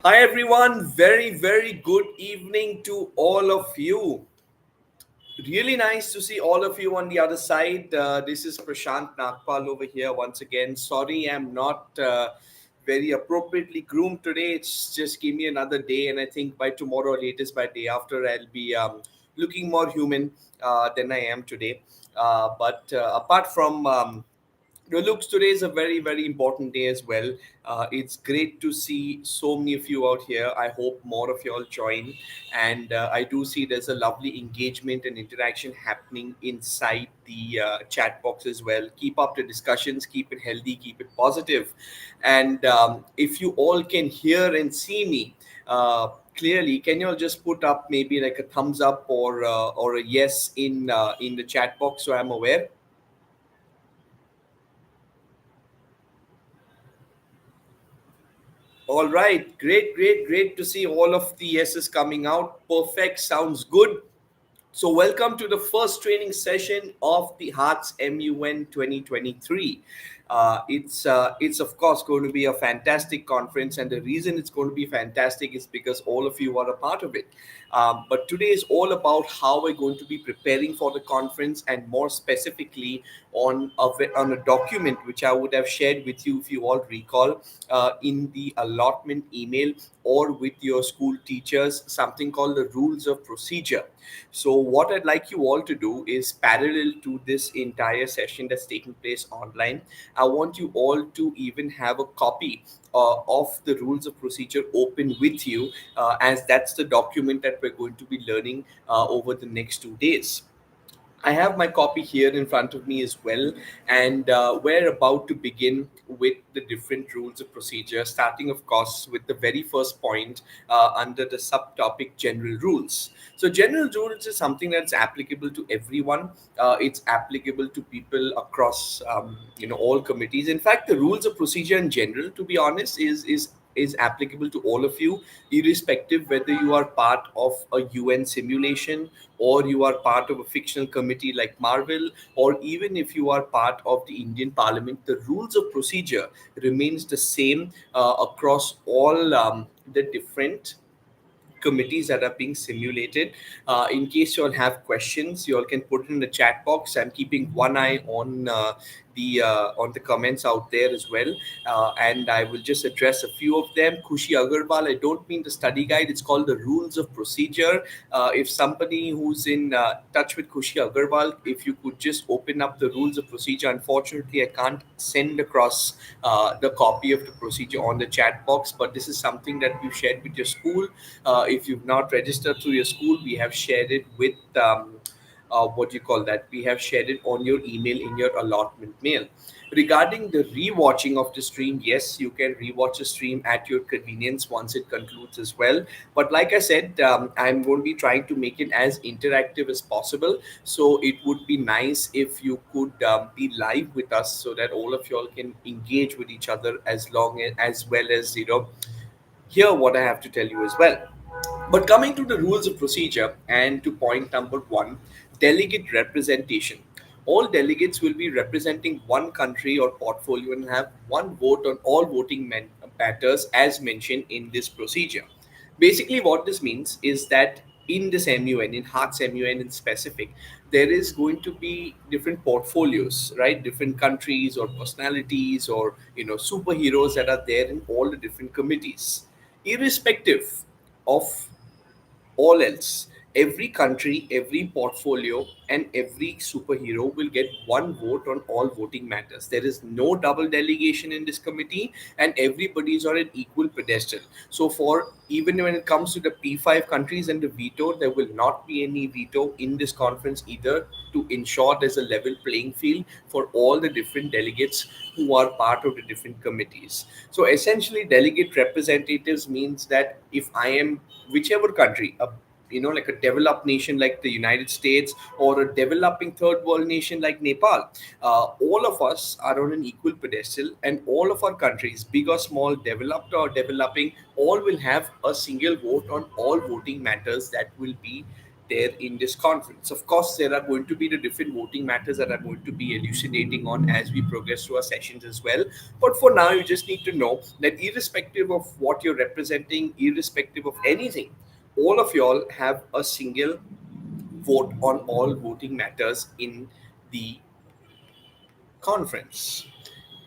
Hi everyone, very good evening to all of you. Really nice to see all of you on the other side. This is Prashant Nagpal over here once again. Sorry, I'm not very appropriately groomed today. It's just give me another day, and I think by tomorrow, latest by day after, I'll be looking more human than I am today. But apart from look, today is a very important day as well. It's great to see so many of you out here. I hope more of you all join, and I do see there's a lovely engagement and interaction happening inside the chat box as well. Keep up the discussions, keep it healthy, keep it positive, and if you all can hear and see me. Clearly, can you all just put up maybe like a thumbs up or a yes in the chat box so I'm aware? All right, great to see all of the yeses coming out. Perfect, sounds good. So, welcome to the first training session of the Hearts MUN 2023. It's of course going to be a fantastic conference, and the reason it's going to be fantastic is because all of you are a part of it. But today is all about how we're going to be preparing for the conference, and more specifically on a document which I would have shared with you if you all recall in the allotment email or with your school teachers, something called the rules of procedure. So, what I'd like you all to do is parallel to this entire session that's taking place online, I want you all to even have a copy of the rules of procedure open with you, as that's the document that we're going to be learning over the next 2 days. I have my copy here in front of me as well, and we're about to begin with the different rules of procedure, starting, of course, with the very first point under the subtopic general rules. So, general rules is something that's applicable to everyone. It's applicable to people across, all committees. In fact, the rules of procedure in general, to be honest, is applicable to all of you, irrespective whether you are part of a UN simulation or you are part of a fictional committee like Marvel, or even if you are part of the Indian Parliament. The rules of procedure remains the same across all the different committees that are being simulated. In case you all have questions, you all can put it in the chat box. I'm keeping one eye on the comments out there as well, and I will just address a few of them. Khushi Agarwal, I don't mean the study guide. It's called the rules of procedure. If somebody who's in touch with Khushi Agarwal, if you could just open up the rules of procedure. Unfortunately, I can't send across the copy of the procedure on the chat box, but this is something that we've shared with your school. If you've not registered through your school, we have shared it with what do you call that? We have shared it on your email in your allotment mail. Regarding the rewatching of the stream, yes, you can rewatch the stream at your convenience once it concludes as well. But like I said, I'm going to be trying to make it as interactive as possible. So it would be nice if you could be live with us so that all of you all can engage with each other as well as hear what I have to tell you as well. But coming to the rules of procedure and to point number one, delegate representation. All delegates will be representing one country or portfolio and have one vote on all matters as mentioned in this procedure. Basically, what this means is that in this MUN, in Hearts MUN in specific, there is going to be different portfolios, right? Different countries or personalities or superheroes that are there in all the different committees, irrespective of all else. Every country, every portfolio, and every superhero will get one vote on all voting matters. There is no double delegation in this committee, and everybody is on an equal pedestal. So, for even when it comes to the P5 countries and the veto, there will not be any veto in this conference either, to ensure there's a level playing field for all the different delegates who are part of the different committees. So essentially, delegate representatives means that if I am whichever country, like a developed nation like the United States or a developing third world nation like Nepal, all of us are on an equal pedestal, and all of our countries, big or small, developed or developing, all will have a single vote on all voting matters that will be there in this conference. Of course, there are going to be the different voting matters that I'm going to be elucidating on as we progress through our sessions as well. But for now, you just need to know that irrespective of what you're representing, irrespective of anything, all of y'all have a single vote on all voting matters in the conference.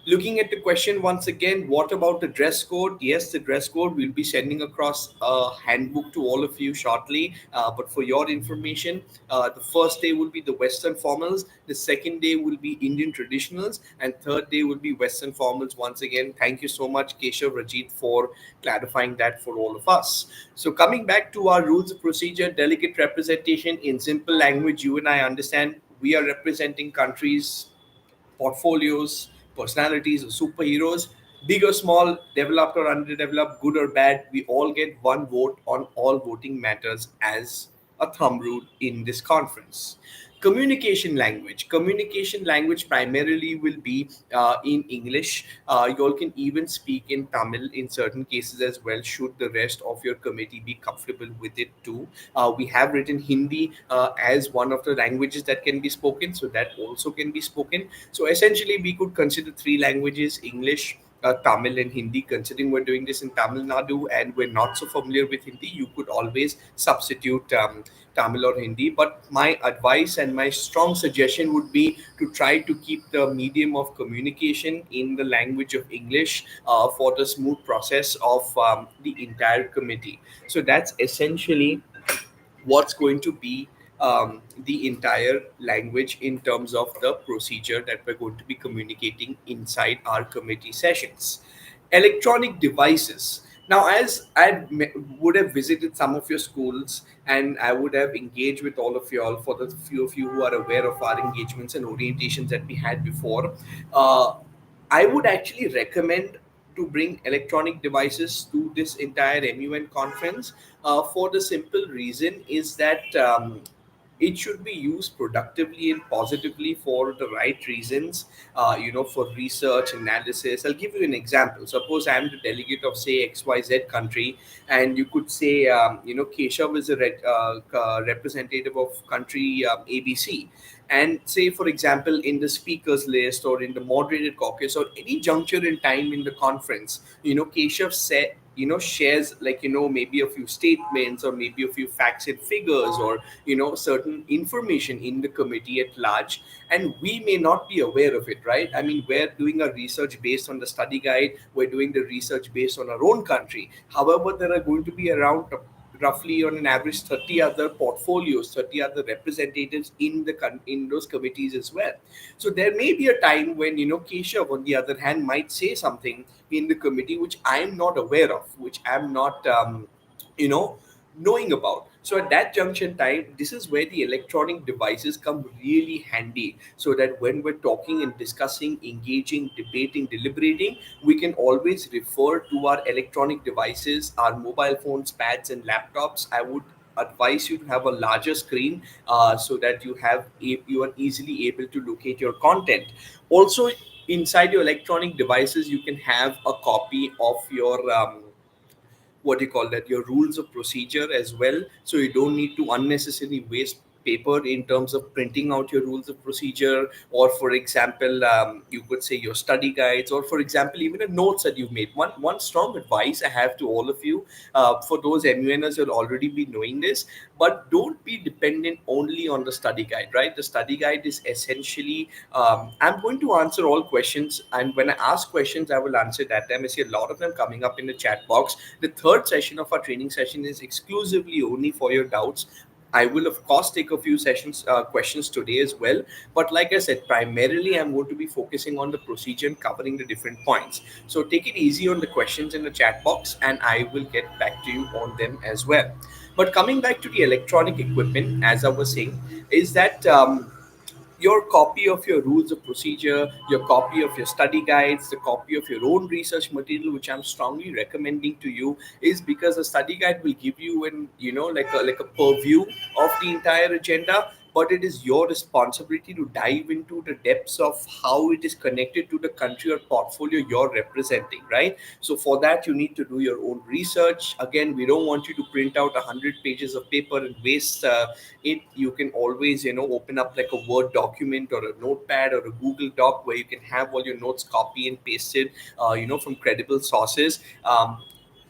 Looking at the question once again, what about the dress code? Yes, the dress code, we'll be sending across a handbook to all of you shortly. But for your information, the first day will be the Western formals, the second day will be Indian traditionals, and third day will be Western formals. Once again, thank you so much, Keshav Rajit, for clarifying that for all of us. So, coming back to our rules of procedure, delegate representation in simple language, you and I understand we are representing countries, portfolios, personalities, or superheroes, big or small, developed or underdeveloped, good or bad, we all get one vote on all voting matters as a thumb rule in this conference. Communication language. Communication language primarily will be in English. You all can even speak in Tamil in certain cases as well, should the rest of your committee be comfortable with it too. We have written Hindi as one of the languages that can be spoken, so that also can be spoken. So essentially, we could consider three languages: English, Tamil, and Hindi. Considering we're doing this in Tamil Nadu and we're not so familiar with Hindi, you could always substitute Tamil or Hindi. But my advice and my strong suggestion would be to try to keep the medium of communication in the language of English for the smooth process of the entire committee. So that's essentially what's going to be the entire language in terms of the procedure that we're going to be communicating inside our committee sessions. Electronic devices. Now, as would have visited some of your schools and I would have engaged with all of you all, for the few of you who are aware of our engagements and orientations that we had before, uh, I would actually recommend to bring electronic devices to this entire MUN conference for the simple reason is that it should be used productively and positively for the right reasons, for research, analysis. I'll give you an example. Suppose I'm the delegate of, say, XYZ country, and you could say, Keshav is a representative of country ABC. And say, for example, in the speakers list or in the moderated caucus or any juncture in time in the conference, Keshav said, shares, like, maybe a few statements or maybe a few facts and figures, or certain information in the committee at large, and we may not be aware of it, right? I mean, we're doing a research based on the study guide, we're doing the research based on our own country. However, there are going to be around roughly on an average 30 other portfolios, 30 other representatives in in those committees as well. So there may be a time when Keshav on the other hand might say something in the committee which I'm not aware of, which I'm not you know knowing about. So at that junction time, this is where the electronic devices come really handy, so that when we're talking and discussing, engaging, debating, deliberating, we can always refer to our electronic devices, our mobile phones, pads, and laptops. I would advise you to have a larger screen so that you are easily able to locate your content. Also, inside your electronic devices, you can have a copy of your what do you call that, your rules of procedure as well, so you don't need to unnecessarily waste paper in terms of printing out your rules of procedure, or for example, you could say your study guides, or for example even the notes that you've made. One strong advice I have to all of you, for those MUNers, you'll already be knowing this, but don't be dependent only on the study guide, right? The study guide is essentially, I'm going to answer all questions, and when I ask questions, I will answer that time. I see a lot of them coming up in the chat box. The third session of our training session is exclusively only for your doubts. I will, of course, take a few sessions, questions today as well. But like I said, primarily I'm going to be focusing on the procedure and covering the different points. So take it easy on the questions in the chat box, and I will get back to you on them as well. But coming back to the electronic equipment, as I was saying, is that your copy of your rules of procedure, your copy of your study guides, the copy of your own research material, which I'm strongly recommending to you, is because a study guide will give you an like a purview of the entire agenda. but it is your responsibility to dive into the depths of how it is connected to the country or portfolio you're representing, right? So for that, you need to do your own research. Again, we don't want you to print out 100 pages of paper and waste it. You can always, open up like a Word document or a notepad or a Google Doc where you can have all your notes copy and pasted, from credible sources.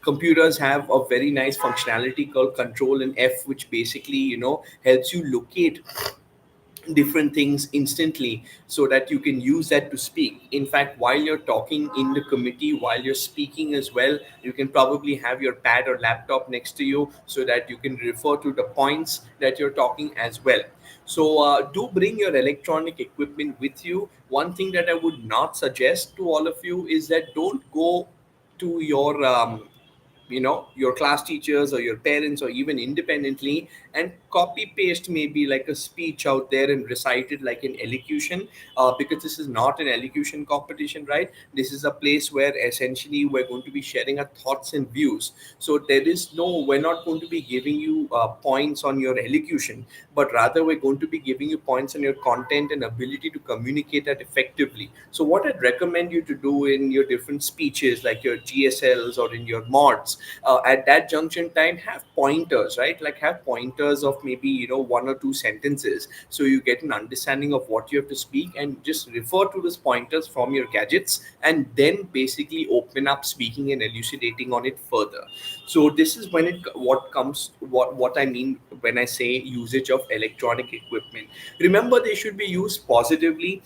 Computers have a very nice functionality called Control and F, which basically, helps you locate different things instantly so that you can use that to speak. In fact, while you're talking in the committee, while you're speaking as well, you can probably have your pad or laptop next to you so that you can refer to the points that you're talking as well. So do bring your electronic equipment with you. One thing that I would not suggest to all of you is that don't go to your class teachers or your parents or even independently and copy paste maybe like a speech out there and recite it like an elocution, because this is not an elocution competition, right? This is a place where essentially we're going to be sharing our thoughts and views. So we're not going to be giving you points on your elocution, but rather we're going to be giving you points on your content and ability to communicate that effectively. So what I'd recommend you to do in your different speeches, like your GSLs or in your mods, at that junction time, have pointers, right? Like have pointers of maybe one or two sentences, so you get an understanding of what you have to speak, and just refer to those pointers from your gadgets, and then basically open up speaking and elucidating on it further. So this is when it what comes what I mean when I say usage of electronic equipment. Remember, they should be used positively,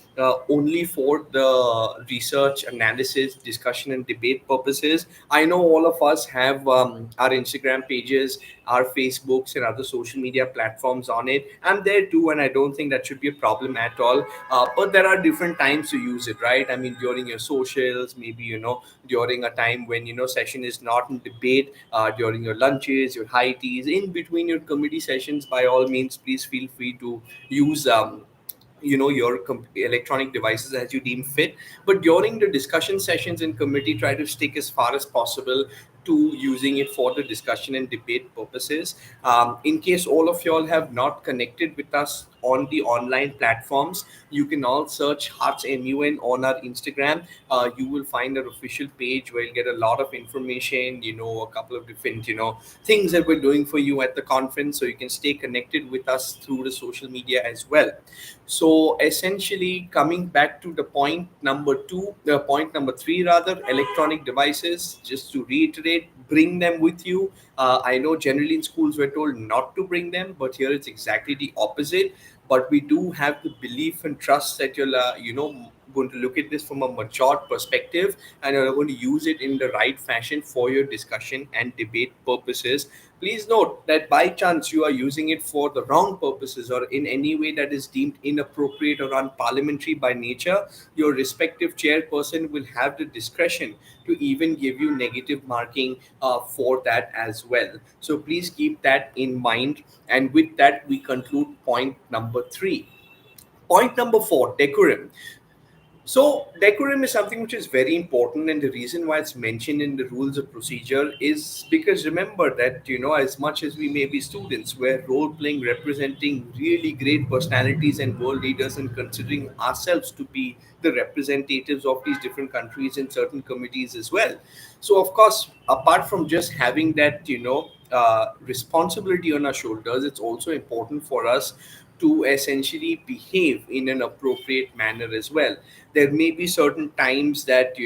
only for the research, analysis, discussion, and debate purposes. I know all of us have our Instagram pages, our Facebooks, and other social media platforms on it. I'm there too, and I don't think that should be a problem at all. But there are different times to use it, right? I mean, during your socials, maybe during a time when session is not in debate, during your lunches, your high teas, in between your committee sessions. By all means, please feel free to use your electronic devices as you deem fit, but during the discussion sessions in committee, try to stick as far as possible to using it for the discussion and debate purposes. In case all of y'all have not connected with us on the online platforms, you can all search Hearts MUN on our Instagram. You will find our official page where you'll get a lot of information, a couple of different, things that we're doing for you at the conference, so you can stay connected with us through the social media as well. So essentially, coming back to the point number three rather, electronic devices. Just to reiterate, bring them with you. I know generally in schools we're told not to bring them, but here it's exactly the opposite. But we do have the belief and trust that you're, going to look at this from a matured perspective, and you're going to use it in the right fashion for your discussion and debate purposes. Please note that by chance you are using it for the wrong purposes or in any way that is deemed inappropriate or unparliamentary by nature, your respective chairperson will have the discretion to even give you negative marking for that as well. So please keep that in mind. And with that, we conclude point number three. Point number four, decorum. So, decorum is something which is very important, and the reason why it's mentioned in the rules of procedure is because remember that, as much as we may be students, we're role playing, representing really great personalities and world leaders, and considering ourselves to be the representatives of these different countries in certain committees as well. So, of course, apart from just having that, responsibility on our shoulders, it's also important for us to essentially behave in an appropriate manner as well. There may be certain times that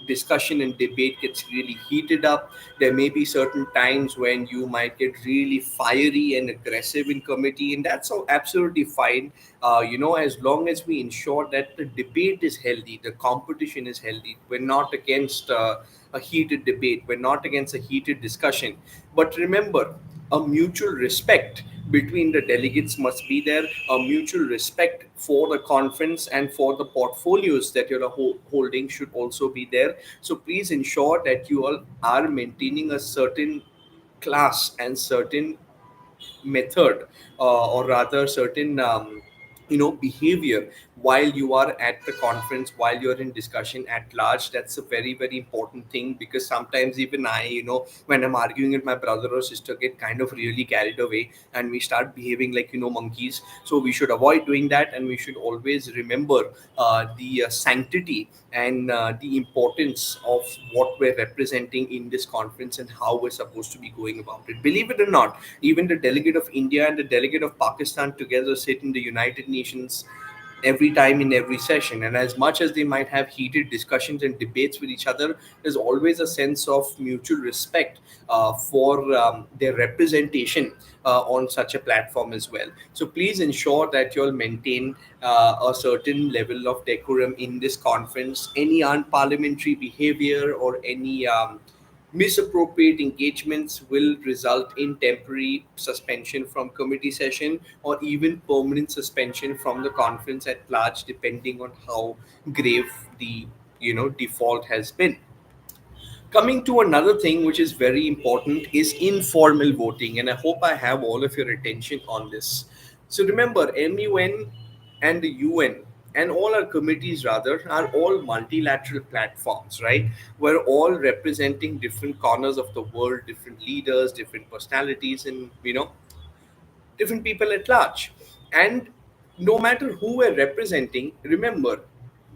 discussion and debate gets really heated up. There may be certain times when you might get really fiery and aggressive in committee, and that's all absolutely fine. As long as we ensure that the debate is healthy, the competition is healthy. We're not against a heated debate, we're not against a heated discussion, but remember, a mutual respect between the delegates must be there. A mutual respect for the conference and for the portfolios that you're holding should also be there. So please ensure that you all are maintaining a certain class and certain method, or rather certain behavior while you are at the conference, while you're in discussion at large. That's a very, very important thing, because sometimes even I, when I'm arguing with my brother or sister, get kind of really carried away and we start behaving like, monkeys. So we should avoid doing that, and we should always remember the sanctity and the importance of what we're representing in this conference and how we're supposed to be going about it. Believe it or not, even the delegate of India and the delegate of Pakistan together sit in the United Nations every time in every session. And as much as they might have heated discussions and debates with each other, there's always a sense of mutual respect for their representation on such a platform as well. So please ensure that you'll maintain a certain level of decorum in this conference. Any unparliamentary behavior or any misappropriate engagements will result in temporary suspension from committee session, or even permanent suspension from the conference at large, depending on how grave the default has been. Coming to another thing which is very important is informal voting, and I hope I have all of your attention on this. So remember, MUN and the UN and all our committees rather are all multilateral platforms, right? We're all representing different corners of the world, different leaders, different personalities, and different people at large. And no matter who we're representing, remember,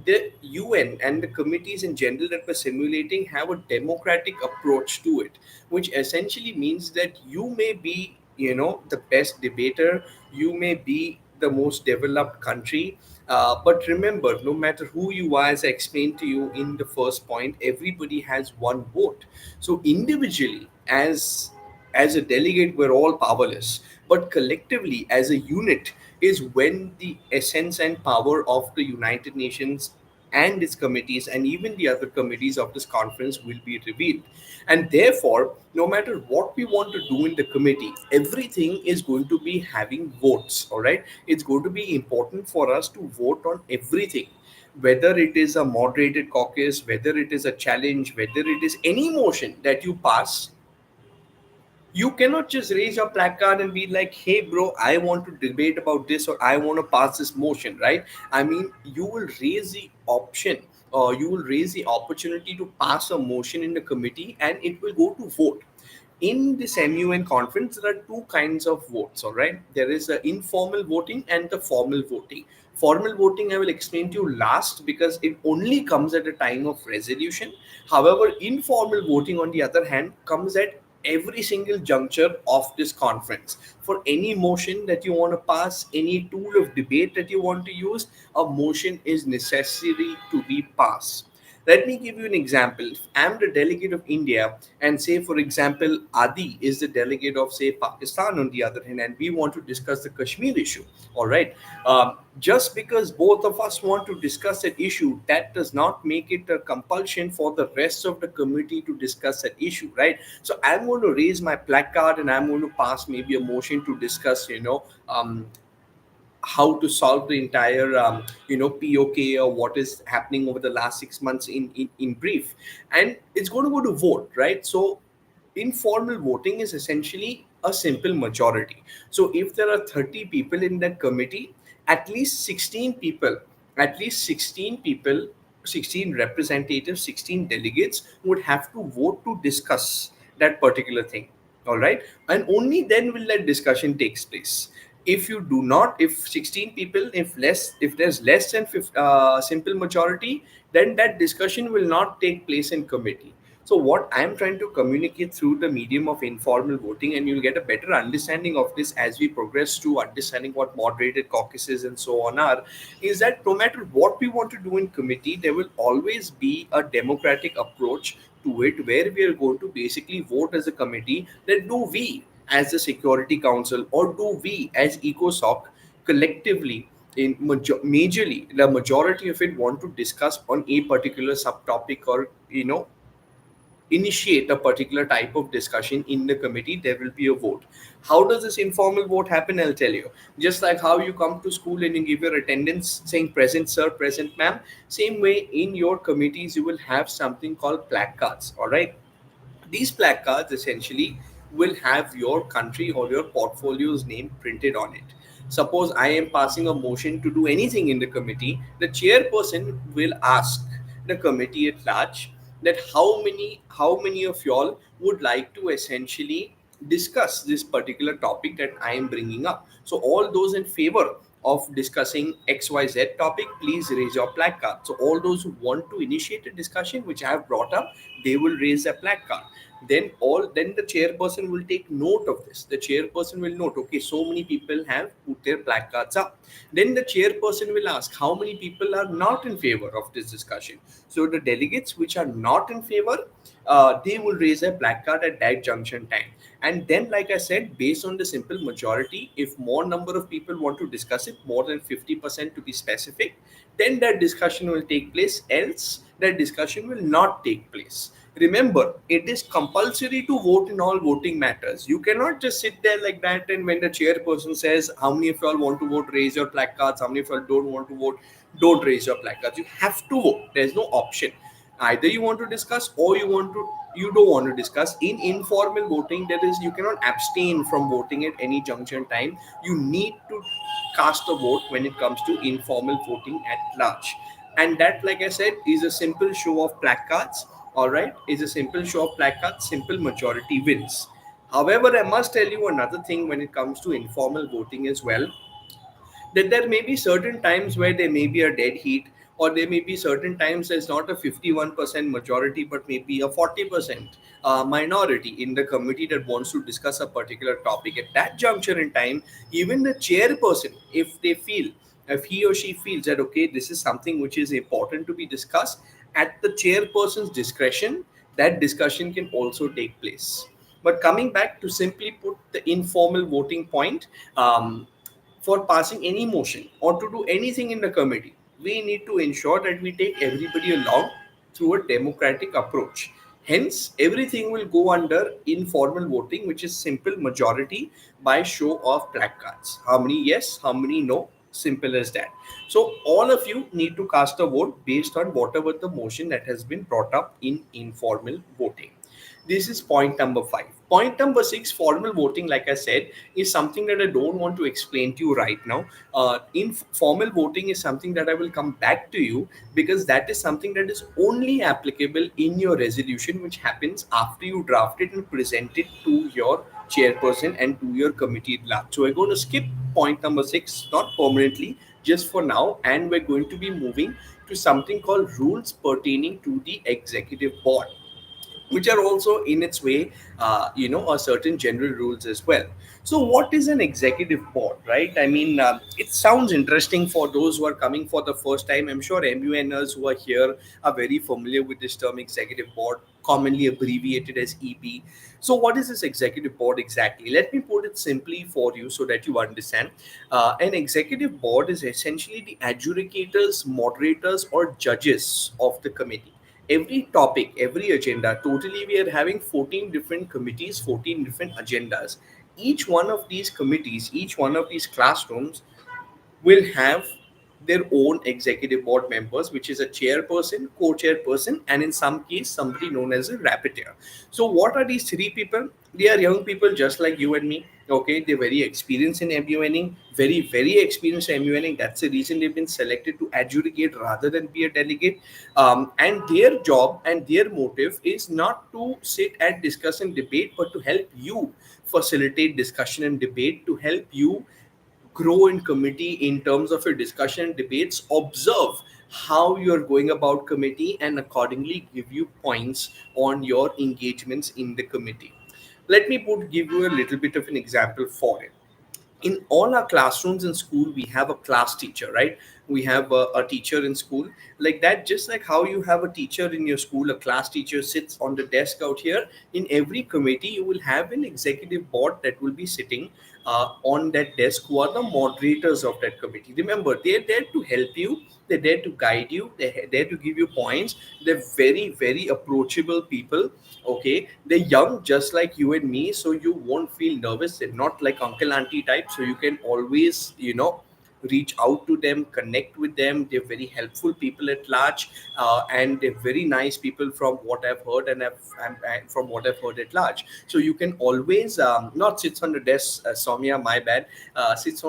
the UN and the committees in general that we're simulating have a democratic approach to it, which essentially means that you may be, the best debater, you may be the most developed country. But remember, no matter who you are, as I explained to you in the first point, everybody has one vote. So individually, as a delegate, we're all powerless, but collectively as a unit is when the essence and power of the United Nations and its committees and even the other committees of this conference will be revealed. And therefore, no matter what we want to do in the committee, everything is going to be having votes. All right, it's going to be important for us to vote on everything, whether it is a moderated caucus, whether it is a challenge, whether it is any motion that you pass. You cannot just raise your placard and be like, hey bro, I want to debate about this, or I want to pass this motion, right? I mean, you will raise the option, or you will raise the opportunity to pass a motion in the committee, and it will go to vote. In this MUN conference, there are two kinds of votes. All right, there is the informal voting and the formal voting. Formal voting I will explain to you last, because it only comes at a time of resolution. However, informal voting on the other hand comes at every single juncture of this conference. For any motion that you want to pass, any tool of debate that you want to use, a motion is necessary to be passed. Let me give you an example. If I'm the delegate of India, and say, for example, Adi is the delegate of, say, Pakistan on the other hand, and we want to discuss the Kashmir issue, all right? Just because both of us want to discuss that issue, that does not make it a compulsion for the rest of the committee to discuss that issue, right? So I'm going to raise my placard and I'm going to pass maybe a motion to discuss, how to solve the entire POK, or what is happening over the last 6 months in brief, and it's going to go to vote, right? So informal voting is essentially a simple majority. So if there are 30 people in that committee, at least 16 people, at least 16 people, 16 representatives, 16 delegates would have to vote to discuss that particular thing. All right, and only then will that discussion takes place. If you do not, if 16 people, if there's less than simple majority, then that discussion will not take place in committee. So what I'm trying to communicate through the medium of informal voting, and you'll get a better understanding of this as we progress to understanding what moderated caucuses and so on are, is that no matter what we want to do in committee, there will always be a democratic approach to it, where we are going to basically vote as a committee that do we as the Security Council, or do we as ECOSOC collectively, in majorly the majority of it, want to discuss on a particular subtopic, or initiate a particular type of discussion in the committee. There will be a vote. How does this informal vote happen? I'll tell you. Just like how you come to school and you give your attendance saying present sir, present ma'am, same way in your committees you will have something called placards. All right, these placards essentially will have your country or your portfolio's name printed on it. Suppose I am passing a motion to do anything in the committee, the chairperson will ask the committee at large that how many of y'all would like to essentially discuss this particular topic that I am bringing up. So all those in favor of discussing XYZ topic, please raise your placard. So all those who want to initiate a discussion which I have brought up, they will raise a placard. Then the chairperson will take note of this. The chairperson will note, okay, so many people have put their placards up. Then the chairperson will ask how many people are not in favor of this discussion. So the delegates which are not in favor, they will raise a placard at that junction time. And then, like I said, based on the simple majority, if more number of people want to discuss it, more than 50% to be specific, then that discussion will take place. Else that discussion will not take place. Remember, it is compulsory to vote in all voting matters. You cannot just sit there like that, and when the chairperson says, how many of y'all want to vote, raise your placards. How many of y'all don't want to vote, don't raise your placards. You have to vote. There's no option. Either you want to discuss or you don't want to discuss. In informal voting, there is, you cannot abstain from voting at any junction time. You need to cast a vote when it comes to informal voting at large. And that, like I said, is a simple show of placards. All right, is a simple show of placards. Simple majority wins. However, I must tell you another thing when it comes to informal voting as well, that there may be certain times where there may be a dead heat, or there may be certain times there's not a 51% majority but maybe a 40% minority in the committee that wants to discuss a particular topic. At that juncture in time, even the chairperson, if he or she feels that okay, this is something which is important to be discussed, at the chairperson's discretion, that discussion can also take place. But coming back to simply put the informal voting point, for passing any motion or to do anything in the committee, we need to ensure that we take everybody along through a democratic approach. Hence, everything will go under informal voting, which is simple majority by show of placards. How many yes, how many no, simple as that. So, all of you need to cast a vote based on whatever the motion that has been brought up in informal voting. This is point number 5. Point number 6, formal voting, like I said, is something that I don't want to explain to you right now. Informal voting is something that I will come back to you, because that is something that is only applicable in your resolution, which happens after you draft it and present it to your chairperson and to your committee at large. So we're going to skip point number 6, not permanently, just for now, and we're going to be moving to something called rules pertaining to the executive board, which are also in its way, a certain general rules as well. So what is an executive board, right? I mean, it sounds interesting for those who are coming for the first time. I'm sure MUNers who are here are very familiar with this term executive board, commonly abbreviated as EB. So what is this executive board exactly? Let me put it simply for you so that you understand. An executive board is essentially the adjudicators, moderators, or judges of the committee. Every topic, every agenda, totally we are having 14 different committees, 14 different agendas. Each one of these committees, each one of these classrooms will have their own executive board members, which is a chairperson, co-chairperson, and in some case somebody known as a rapporteur. So what are these three people? They are young people just like you and me. Okay, they're very experienced in MUNing, very experienced in MUNing. That's the reason they've been selected to adjudicate rather than be a delegate. And their job and their motive is not to sit and discuss and debate, but to help you facilitate discussion and debate, to help you grow in committee in terms of your discussion and debates, observe how you're going about committee, and accordingly give you points on your engagements in the committee. Let me give you a little bit of an example for it. In all our classrooms in school, we have a class teacher, right? We have a teacher in school, like that. Just like how you have a teacher in your school, a class teacher sits on the desk out here. In every committee you will have an executive board that will be sitting on that desk, who are the moderators of that committee. Remember, they're there to help you, they're there to guide you, they're there to give you points. They're very approachable people. Okay, they're young just like you and me, so you won't feel nervous. They're not like uncle auntie type, so you can always reach out to them, connect with them. They're very helpful people at large, and they're very nice people from what I've heard, and from what I've heard at large. So you can always not sits on the desk, Soumya, my bad, sits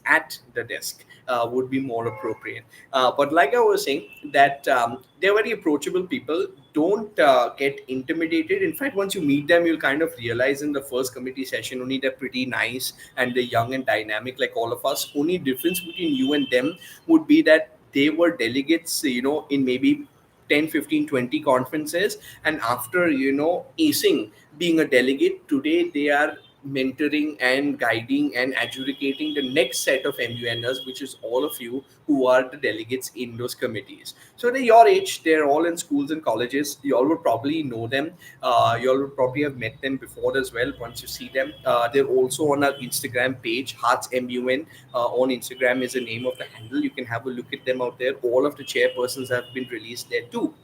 at the desk. Would be more appropriate. But like I was saying, that they're very approachable people. Don't get intimidated. In fact, once you meet them, you'll kind of realize in the first committee session only they're pretty nice and they're young and dynamic like all of us. Only difference between you and them would be that they were delegates, in maybe 10, 15, 20 conferences, and after acing being a delegate, today they are mentoring and guiding and adjudicating the next set of MUNers, which is all of you who are the delegates in those committees. So they're your age, they're all in schools and colleges. You all would probably know them. You all would probably have met them before as well once you see them. They're also on our Instagram page, Hearts MUN. On Instagram is the name of the handle. You can have a look at them out there. All of the chairpersons have been released there too.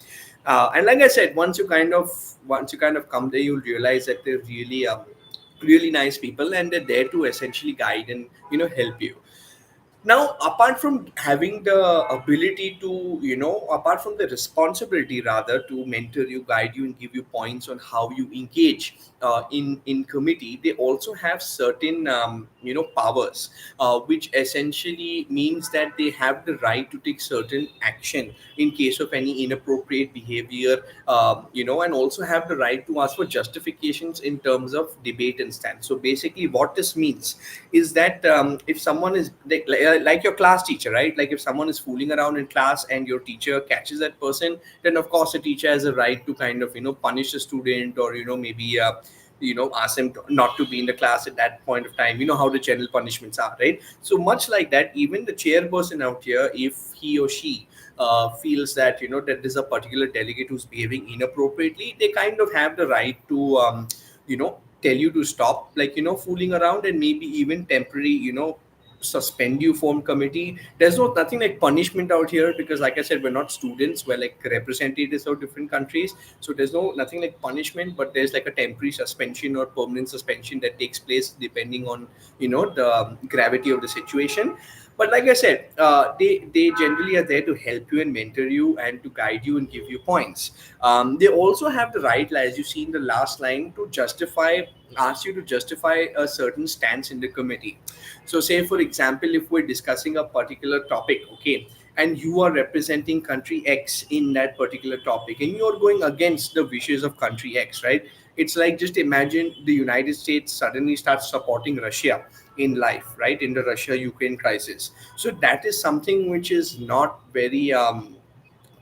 And like I said, once you kind of come there, you'll realize that they're really nice people, and they're there to essentially guide and help you. Now, apart from having the ability to, apart from the responsibility rather to mentor you, guide you, and give you points on how you engage in committee, they also have certain powers, which essentially means that they have the right to take certain action in case of any inappropriate behavior, and also have the right to ask for justifications in terms of debate and stand. So basically what this means is that if someone is like your class teacher, right? Like if someone is fooling around in class and your teacher catches that person, then of course the teacher has a right to kind of punish the student, or maybe ask them not to be in the class at that point of time. You know how the general punishments are, right? So much like that, even the chairperson out here, if he or she feels that that there's a particular delegate who's behaving inappropriately, they kind of have the right to tell you to stop, like fooling around, and maybe even temporary suspend you from committee. There's nothing like punishment out here, because like I said, we're not students, we're like representatives of different countries. So there's nothing like punishment, but there's like a temporary suspension or permanent suspension that takes place depending on the gravity of the situation. But like I said, they generally are there to help you and mentor you and to guide you and give you points. They also have the right, as you see in the last line, to ask you to justify a certain stance in the committee. So say for example, if we're discussing a particular topic, okay, and you are representing country X in that particular topic, and you're going against the wishes of country X, right? It's like, just imagine the United States suddenly starts supporting Russia in life, right, in the Russia Ukraine crisis. So that is something which is not very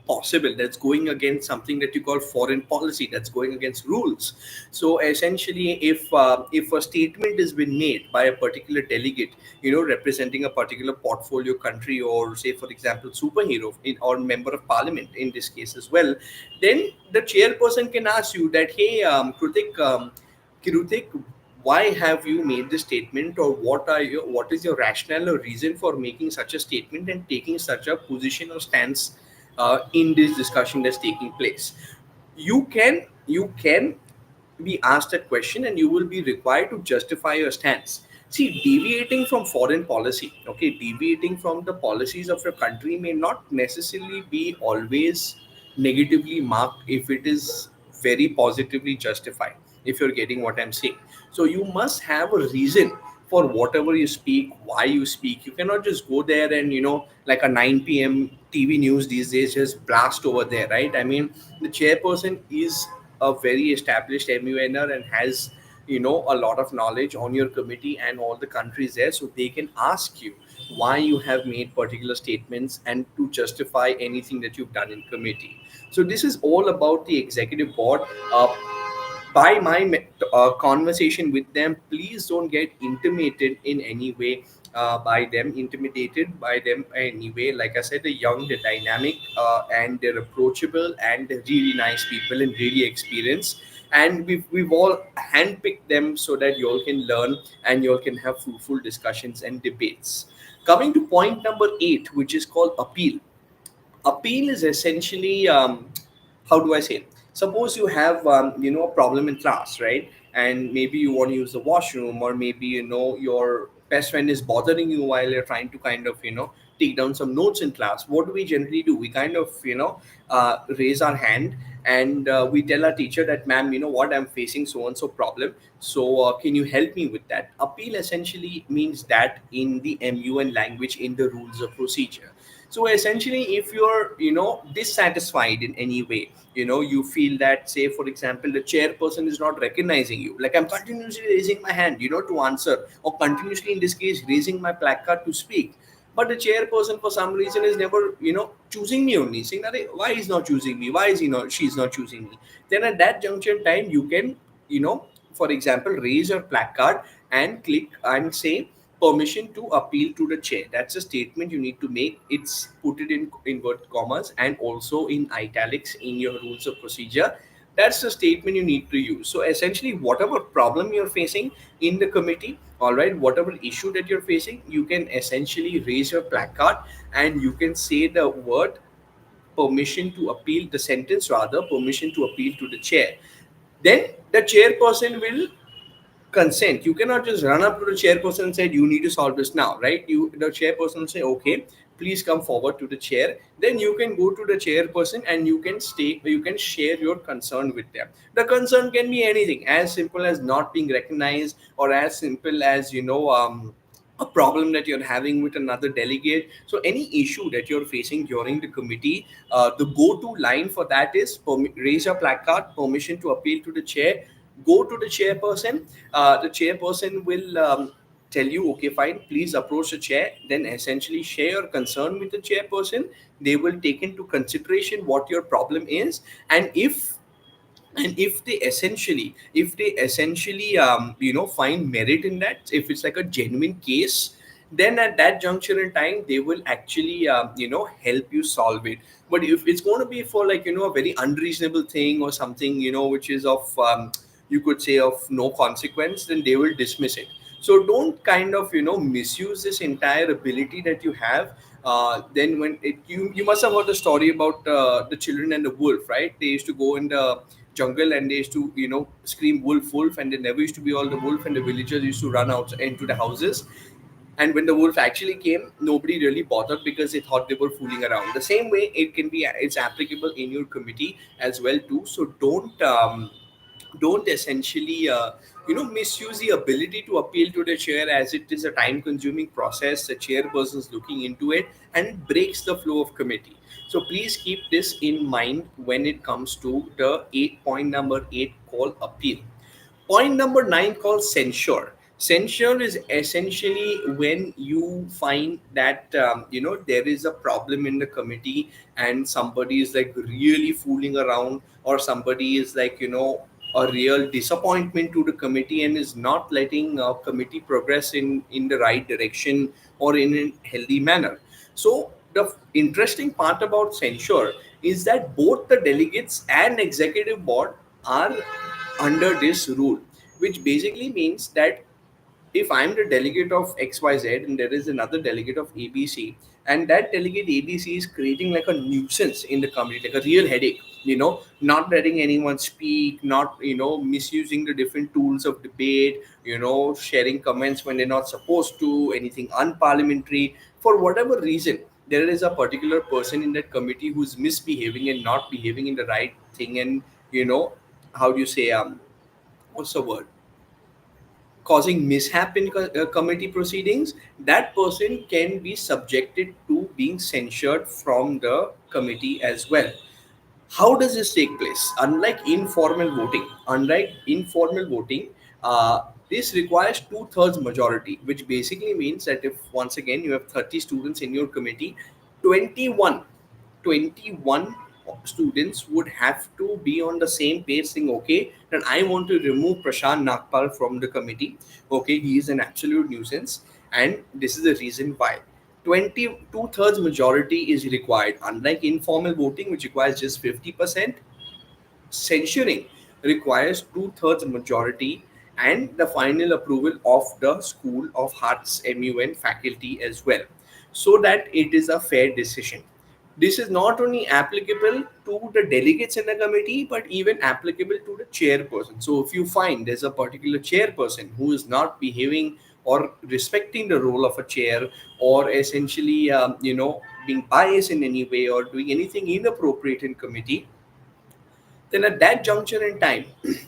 possible. That's going against something that you call foreign policy, that's going against rules. So essentially, if a statement has been made by a particular delegate, representing a particular portfolio country, or say for example superhero or member of parliament in this case as well, then the chairperson can ask you that, hey, Kirutik, why have you made this statement, or what is your rationale or reason for making such a statement and taking such a position or stance in this discussion that's taking place. You can be asked that question, and you will be required to justify your stance. See, deviating from foreign policy, okay, deviating from the policies of your country may not necessarily be always negatively marked if it is very positively justified, if you're getting what I'm saying. So you must have a reason for whatever you speak, why you speak. You cannot just go there and like a 9 p.m. TV news these days, just blast over there, right? I mean, the chairperson is a very established MUNer and has a lot of knowledge on your committee and all the countries there, so they can ask you why you have made particular statements and to justify anything that you've done in committee. So this is all about the executive board. By my conversation with them, please don't get intimidated in any way by them, intimidated by them anyway. Like I said, they're young, they're dynamic, and they're approachable, and they're really nice people and really experienced. And we've all handpicked them so that you all can learn and you all can have fruitful discussions and debates. Coming to point number 8, which is called appeal. Appeal is essentially, how do I say it? Suppose you have a problem in class, right? And maybe you want to use the washroom, or maybe your best friend is bothering you while you're trying to kind of take down some notes in class, what do we generally do? We kind of raise our hand, and we tell our teacher that, ma'am, you know what, I'm facing so and so problem, so can you help me with that? Appeal essentially means that in the MUN language, in the rules of procedure. So essentially, if you're dissatisfied in any way, you feel that, say for example, the chairperson is not recognizing you, like I'm continuously raising my hand to answer, or continuously in this case raising my placard to speak, but the chairperson for some reason is never choosing me, only saying that, "Hey, why he's not choosing me, why is he not she's not choosing me?" Then at that junction time, you can you know for example, raise your placard and click and say, permission to appeal to the chair. That's a statement you need to make. It's put it in invert commas and also in italics in your rules of procedure. That's the statement you need to use. So essentially, whatever problem you're facing in the committee, all right, whatever issue that you're facing, you can essentially raise your placard and you can say the word permission to appeal, the sentence rather, permission to appeal to the chair. Then the chairperson will consent. You cannot just run up to the chairperson and say, you need to solve this now, right? The chairperson will say, okay, please come forward to the chair. Then you can go to the chairperson and you can share your concern with them. The concern can be anything, as simple as not being recognized, or as simple as a problem that you're having with another delegate. So any issue that you're facing during the committee, the go-to line for that is raise your placard, permission to appeal to the chair, go to the chairperson. The chairperson will tell you, okay, fine, please approach the chair. Then essentially share your concern with the chairperson. They will take into consideration what your problem is, and if they essentially find merit in that, if it's like a genuine case, then at that juncture in time they will actually help you solve it. But if it's going to be for like a very unreasonable thing or something which is of you could say of no consequence, then they will dismiss it. So don't kind of misuse this entire ability that you have. Then when you must have heard the story about the children and the wolf, right? They used to go in the jungle and they used to scream wolf wolf, and there never used to be all the wolf, and the villagers used to run out into the houses. And when the wolf actually came, nobody really bothered because they thought they were fooling around. The same way it's applicable in your committee as well too. So don't essentially misuse the ability to appeal to the chair, as it is a time consuming process. The chairperson is looking into it and it breaks the flow of committee. So please keep this in mind when it comes to the number 8 called appeal. Point number 9 called censure. Censure is essentially when you find that there is a problem in the committee, and somebody is like really fooling around, or somebody is like a real disappointment to the committee and is not letting committee progress in the right direction or in a healthy manner. So the interesting part about censure is that both the delegates and executive board are under this rule, which basically means that if I'm the delegate of XYZ and there is another delegate of ABC, and that delegate ABC is creating like a nuisance in the community, like a real headache, not letting anyone speak, not, misusing the different tools of debate, sharing comments when they're not supposed to, anything unparliamentary, for whatever reason, there is a particular person in that committee who's misbehaving and not behaving in the right thing, and, how do you say, what's the word? Causing mishap in committee proceedings, that person can be subjected to being censured from the committee as well. How does this take place? Unlike informal voting, this requires two-thirds majority, which basically means that if once again you have 30 students in your committee, 21 21 students would have to be on the same page, saying, okay, then I want to remove Prashant Nagpal from the committee. Okay, he is an absolute nuisance, and this is the reason why. 22 thirds majority is required. Unlike informal voting, which requires just 50%, censuring requires two-thirds majority and the final approval of the School of Arts MUN faculty as well, so that it is a fair decision. This is not only applicable to the delegates in the committee, but even applicable to the chairperson. So if you find there's a particular chairperson who is not behaving or respecting the role of a chair, or essentially being biased in any way or doing anything inappropriate in committee, then at that juncture in time,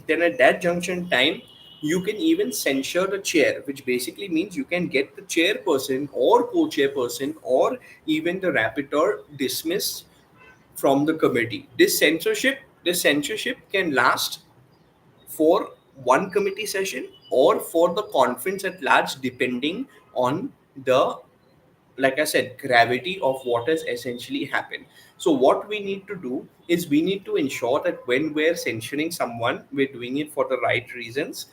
then at that junction in time, you can even censure the chair, which basically means you can get the chairperson or co-chairperson or even the rapporteur dismissed from the committee. This censorship can last for one committee session or for the conference at large, depending on the, like I said, gravity of what has essentially happened. So what we need to do is we need to ensure that when we're censuring someone, we're doing it for the right reasons.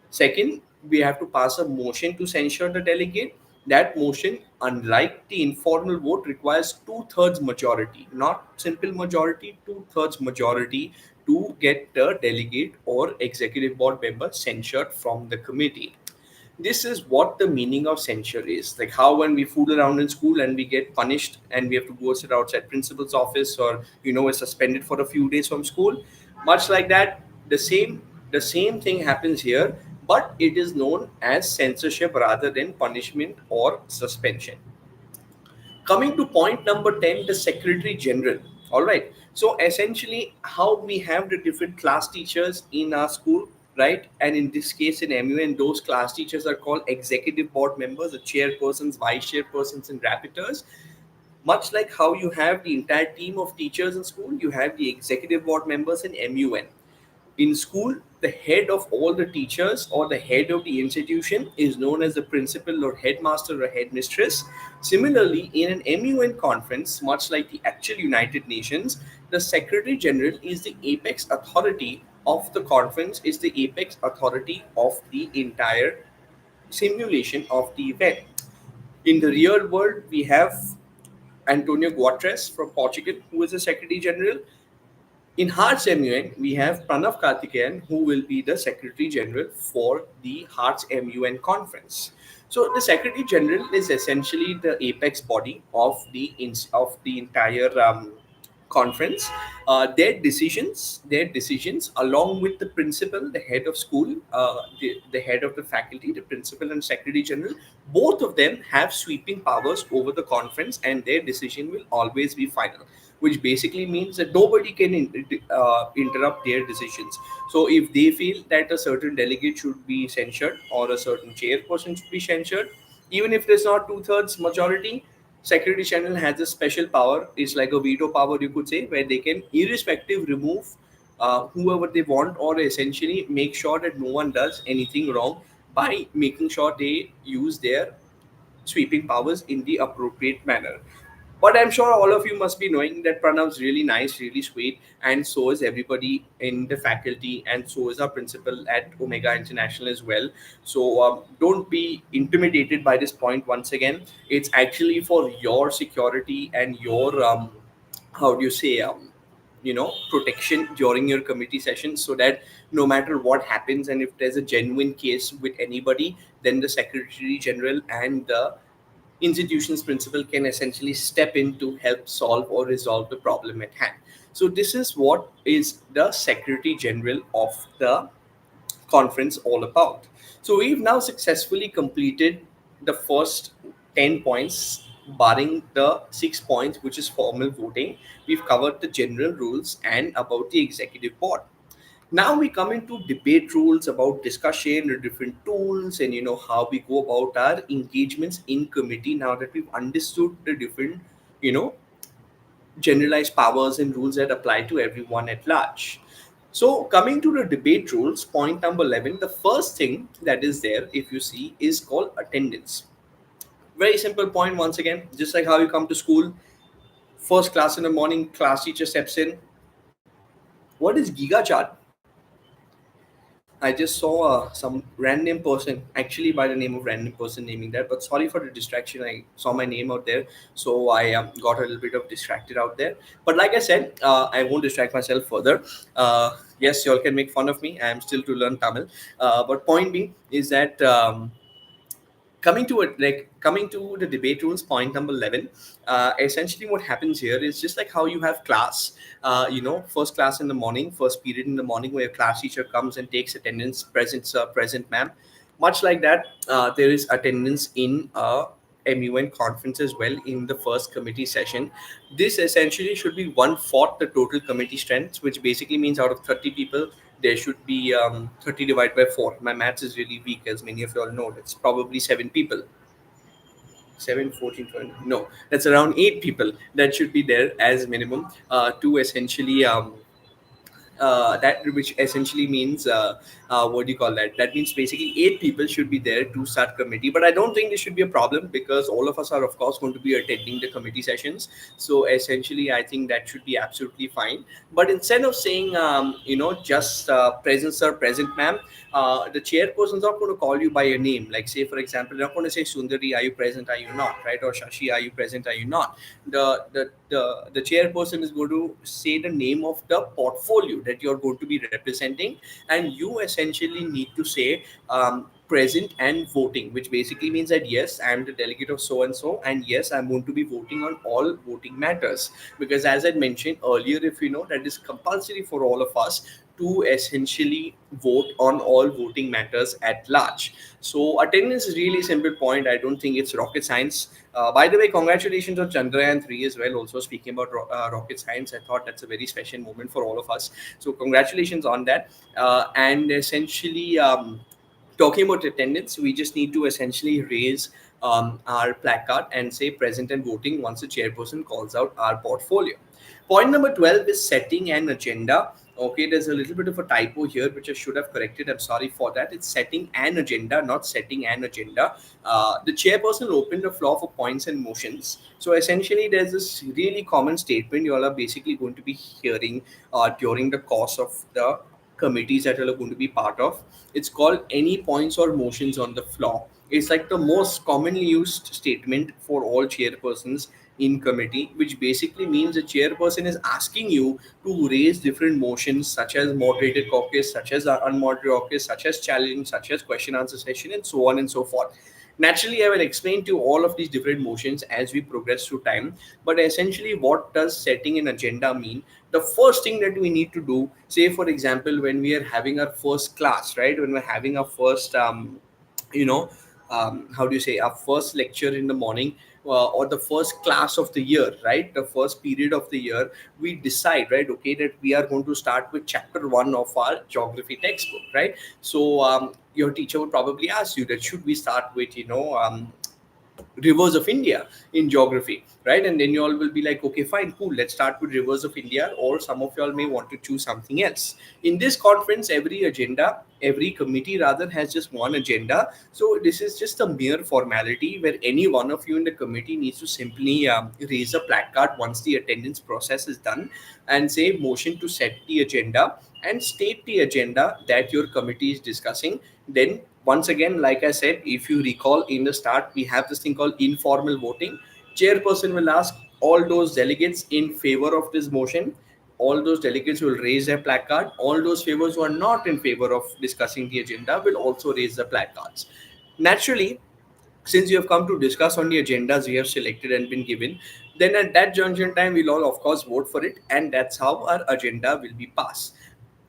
Second, we have to pass a motion to censure the delegate. That motion, unlike the informal vote, requires two-thirds majority, not simple majority, two-thirds majority to get the delegate or executive board member censured from the committee. This is what the meaning of censure is. Like how when we fool around in school and we get punished and we have to go sit outside principal's office, or we're suspended for a few days from school. Much like that, the same thing happens here, but it is known as censorship rather than punishment or suspension. Coming to point number 10, the secretary general. All right, so essentially how we have the different class teachers in our school, right? And in this case in MUN, those class teachers are called executive board members, the chairpersons, vice chairpersons, and rapporteurs. Much like how you have the entire team of teachers in school, you have the executive board members in MUN. In school, the head of all the teachers or the head of the institution is known as the principal or headmaster or headmistress. Similarly, in an MUN conference, much like the actual United Nations, the Secretary General is the apex authority of the conference, is the apex authority of the entire simulation of the event. In the real world, we have Antonio Guterres from Portugal, who is the Secretary General. In Hearts MUN, we have Pranav Karthikeyan, who will be the Secretary General for the Hearts MUN conference. So the Secretary General is essentially the apex body of the entire conference. Their decisions, along with the principal, the head of school, the head of the faculty, the principal and Secretary General, both of them have sweeping powers over the conference, and their decision will always be final, which basically means that nobody can interrupt their decisions. So if they feel that a certain delegate should be censured or a certain chairperson should be censured, even if there's not two-thirds majority, Secretary General has a special power. It's like a veto power, you could say, where they can irrespective remove whoever they want, or essentially make sure that no one does anything wrong by making sure they use their sweeping powers in the appropriate manner. But I'm sure all of you must be knowing that Pranav's really nice, really sweet, and so is everybody in the faculty, and so is our principal at Omega International as well. So don't be intimidated by this point once again. It's actually for your security and your, how do you say, protection during your committee session, so that no matter what happens, and if there's a genuine case with anybody, then the Secretary General and the institution's principal can essentially step in to help solve or resolve the problem at hand. So this is what is the Secretary General of the conference all about. So we've now successfully completed the first 10 points, barring the 6 points, which is formal voting. We've covered the general rules and about the executive board. Now we come into debate rules about discussion, the different tools, and how we go about our engagements in committee. Now that we've understood the different, you know generalized powers and rules that apply to everyone at large. So coming to the debate rules, point number 11, the first thing that is there, if you see, is called attendance. Very simple point once again, just like how you come to school, first class in the morning, class teacher steps in. What is giga chart? I just saw some random person, actually by the name of random person, naming that. But sorry for the distraction. I saw my name out there, so I got a little bit of distracted out there. But like I said, I won't distract myself further. Yes, you all can make fun of me. I am still to learn Tamil. But point being is that. Coming to the debate rules, point number 11, essentially what happens here is just like how you have class, first class in the morning, first period in the morning, where your class teacher comes and takes attendance, present sir, present ma'am. Much like that, there is attendance in a MUN conference as well in the first committee session. This essentially should be one fourth the total committee strength, which basically means out of 30 people, there should be 30 divided by 4. My maths is really weak, as many of you all know. It's probably 7 people. 7, 14, 20. No, that's around 8 people that should be there as minimum to essentially that which essentially means what do you call that? That means basically 8 people should be there to start committee. But I don't think this should be a problem because all of us are of course going to be attending the committee sessions. So essentially, I think that should be absolutely fine. But instead of saying just present sir, present ma'am, the chairperson is not going to call you by your name. Like say for example, they're not going to say Sundari, are you present? Are you not? Right? Or Shashi, are you present? Are you not? The chairperson is going to say the name of the portfolio that you're going to be representing, and you essentially need to say present and voting, which basically means that yes, I am the delegate of so and so, and yes, I'm going to be voting on all voting matters. Because as I mentioned earlier, if you know, that is compulsory for all of us to essentially vote on all voting matters at large. So attendance is really simple point. I don't think it's rocket science. By the way, congratulations on Chandrayaan 3 as well. Also speaking about rocket science, I thought that's a very special moment for all of us. So congratulations on that. And essentially, talking about attendance, we just need to essentially raise our placard and say present and voting once the chairperson calls out our portfolio. Point number 12 is setting an agenda. Okay, there's a little bit of a typo here, which I should have corrected. I'm sorry for that. It's setting an agenda, not setting an agenda. The chairperson will open the floor for points and motions. So essentially, there's this really common statement you all are basically going to be hearing during the course of the committees that you are going to be part of. It's called any points or motions on the floor. It's like the most commonly used statement for all chairpersons in committee, which basically means the chairperson is asking you to raise different motions such as moderated caucus, such as unmoderated caucus, such as challenge, such as question answer session, and so on and so forth. Naturally, I will explain to you all of these different motions as we progress through time. But essentially, what does setting an agenda mean? The first thing that we need to do, say for example, when we are having our first class, right? When we're having our first, you know, how do you say, our first lecture in the morning, or the first class of the year, right? The first period of the year, we decide, right? Okay, that we are going to start with chapter one of our geography textbook, right? So your teacher would probably ask you that should we start with, rivers of India in geography, right? And then you all will be like, okay, fine, cool, let's start with rivers of India, or some of y'all may want to choose something else. In this conference, every committee rather has just one agenda. So this is just a mere formality where any one of you in the committee needs to simply raise a placard once the attendance process is done and say motion to set the agenda and state the agenda that your committee is discussing. Then once again, like I said, if you recall in the start, we have this thing called informal voting. Chairperson will ask all those delegates in favor of this motion. All those delegates will raise their placard. All those favors who are not in favor of discussing the agenda will also raise the placards. Naturally, since you have come to discuss on the agendas we have selected and been given, then at that junction time we'll all of course vote for it, and that's how our agenda will be passed.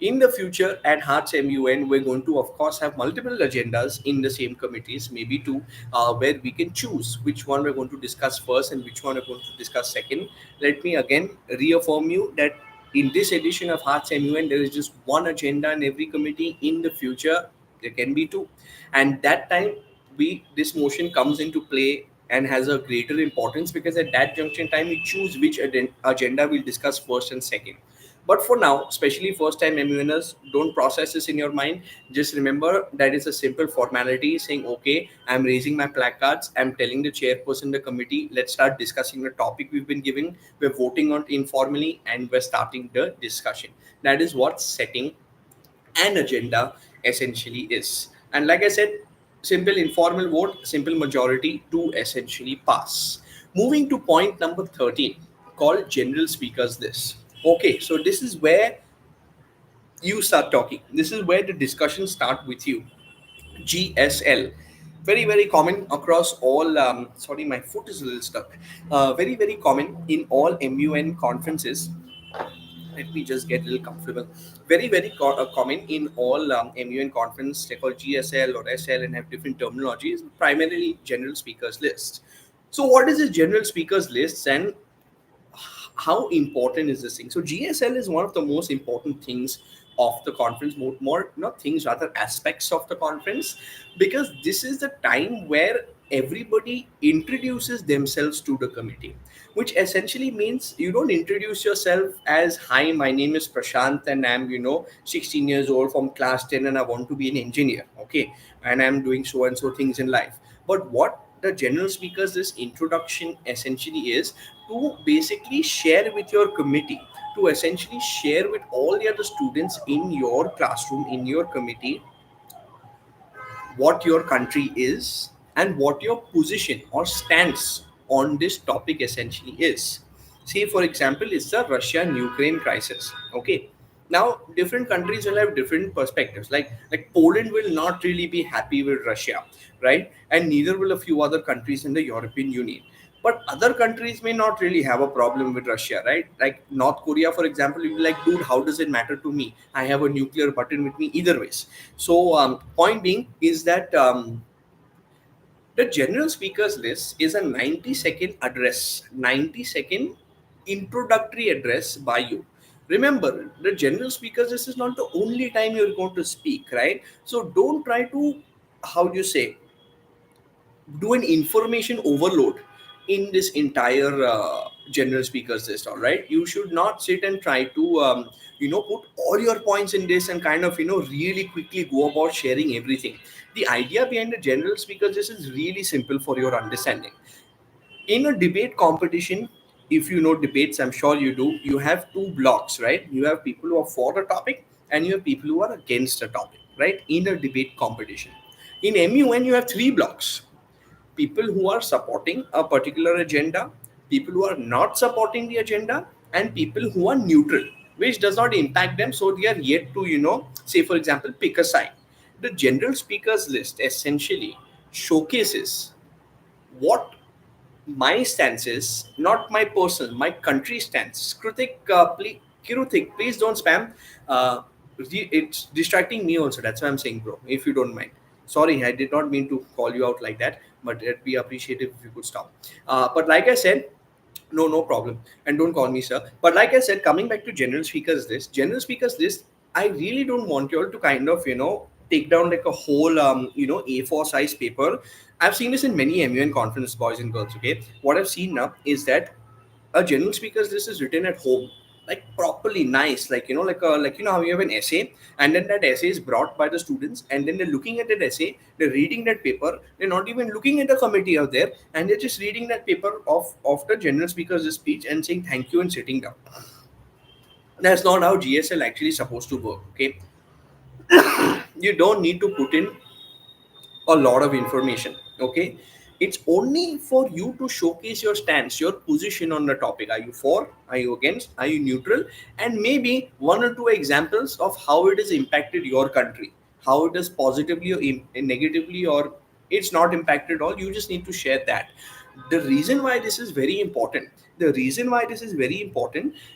In the future at Hearts MUN, we're going to of course have multiple agendas in the same committees, maybe two, where we can choose which one we're going to discuss first and which one we're going to discuss second. Let me again reaffirm you that in this edition of Hearts MUN, there is just one agenda in every committee. In the future, there can be two, and that time we this motion comes into play and has a greater importance because at that junction time we choose which agenda we'll discuss first and second. But for now, especially first time MUNers, don't process this in your mind. Just remember that it's a simple formality saying, okay, I'm raising my placards, I'm telling the chairperson, the committee, let's start discussing the topic we've been given. We're voting on it informally and we're starting the discussion. That is what setting an agenda essentially is. And like I said, simple informal vote, simple majority to essentially pass. Moving to point number 13, called general speakers list. Okay, so this is where you start talking. This is where the discussion start with you. GSL. Very, very common across all, sorry, my foot is a little stuck. Very, very common in all MUN conferences. Let me just get a little comfortable. Very, very common in all MUN conference. They call GSL or SL and have different terminologies. Primarily general speakers list. So, what is this general speakers list, and how important is this thing? So GSL is one of the most important things of the conference, more not things, rather aspects of the conference, because this is the time where everybody introduces themselves to the committee, which essentially means you don't introduce yourself as, hi, my name is Prashant and I'm 16 years old from class 10 and I want to be an engineer, okay, and I'm doing so and so things in life. But what the general speakers this introduction essentially is, to basically share with your committee, to essentially share with all the other students in your classroom, in your committee, what your country is and what your position or stance on this topic essentially is. Say, for example, it's the Russia and Ukraine crisis. Okay. Now, different countries will have different perspectives. Like Poland will not really be happy with Russia, right? And neither will a few other countries in the European Union. But other countries may not really have a problem with Russia, right? Like North Korea, for example, you'll be like, dude, how does it matter to me? I have a nuclear button with me either ways. So, point being is that the general speakers list is a 90-second address, 90-second introductory address by you. Remember, the general speakers list is not the only time you're going to speak, right? So don't try to, how do you say, do an information overload in this entire general speakers list. All right, you should not sit and try to put all your points in this and kind of really quickly go about sharing everything. The idea behind the general speakers list is really simple for your understanding. In a debate competition, if you know debates, I'm sure you do, you have two blocks, right? You have people who are for the topic and you have people who are against the topic, right? In a debate competition, in MUN you have three blocks: people who are supporting a particular agenda, people who are not supporting the agenda, and people who are neutral, which does not impact them. So they are yet to, say for example, pick a side. The general speakers list essentially showcases what my stance is, not my personal, my country stance. Kirutik, please don't spam. It's distracting me also. That's why I'm saying, bro, if you don't mind. Sorry, I did not mean to call you out like that, but it'd be appreciative if you could stop. But like I said, no, no problem. And don't call me sir. But like I said, coming back to general speakers list, I really don't want you all to kind of, take down like a whole, A4 size paper. I've seen this in many MUN conference, boys and girls. Okay. What I've seen now is that a general speakers list is written at home, like properly nice, like how you have an essay, and then that essay is brought by the students, and then they're looking at that essay, they're reading that paper, they're not even looking at the committee out there, and they're just reading that paper of the general speaker's speech and saying thank you and sitting down. That's not how GSL actually supposed to work. Okay, you don't need to put in a lot of information. Okay, it's only for you to showcase your stance, your position on the topic. Are you for, are you against, are you neutral, and maybe one or two examples of how it has impacted your country, how it is positively or negatively, or it's not impacted at all. You just need to share that. The reason why this is very important,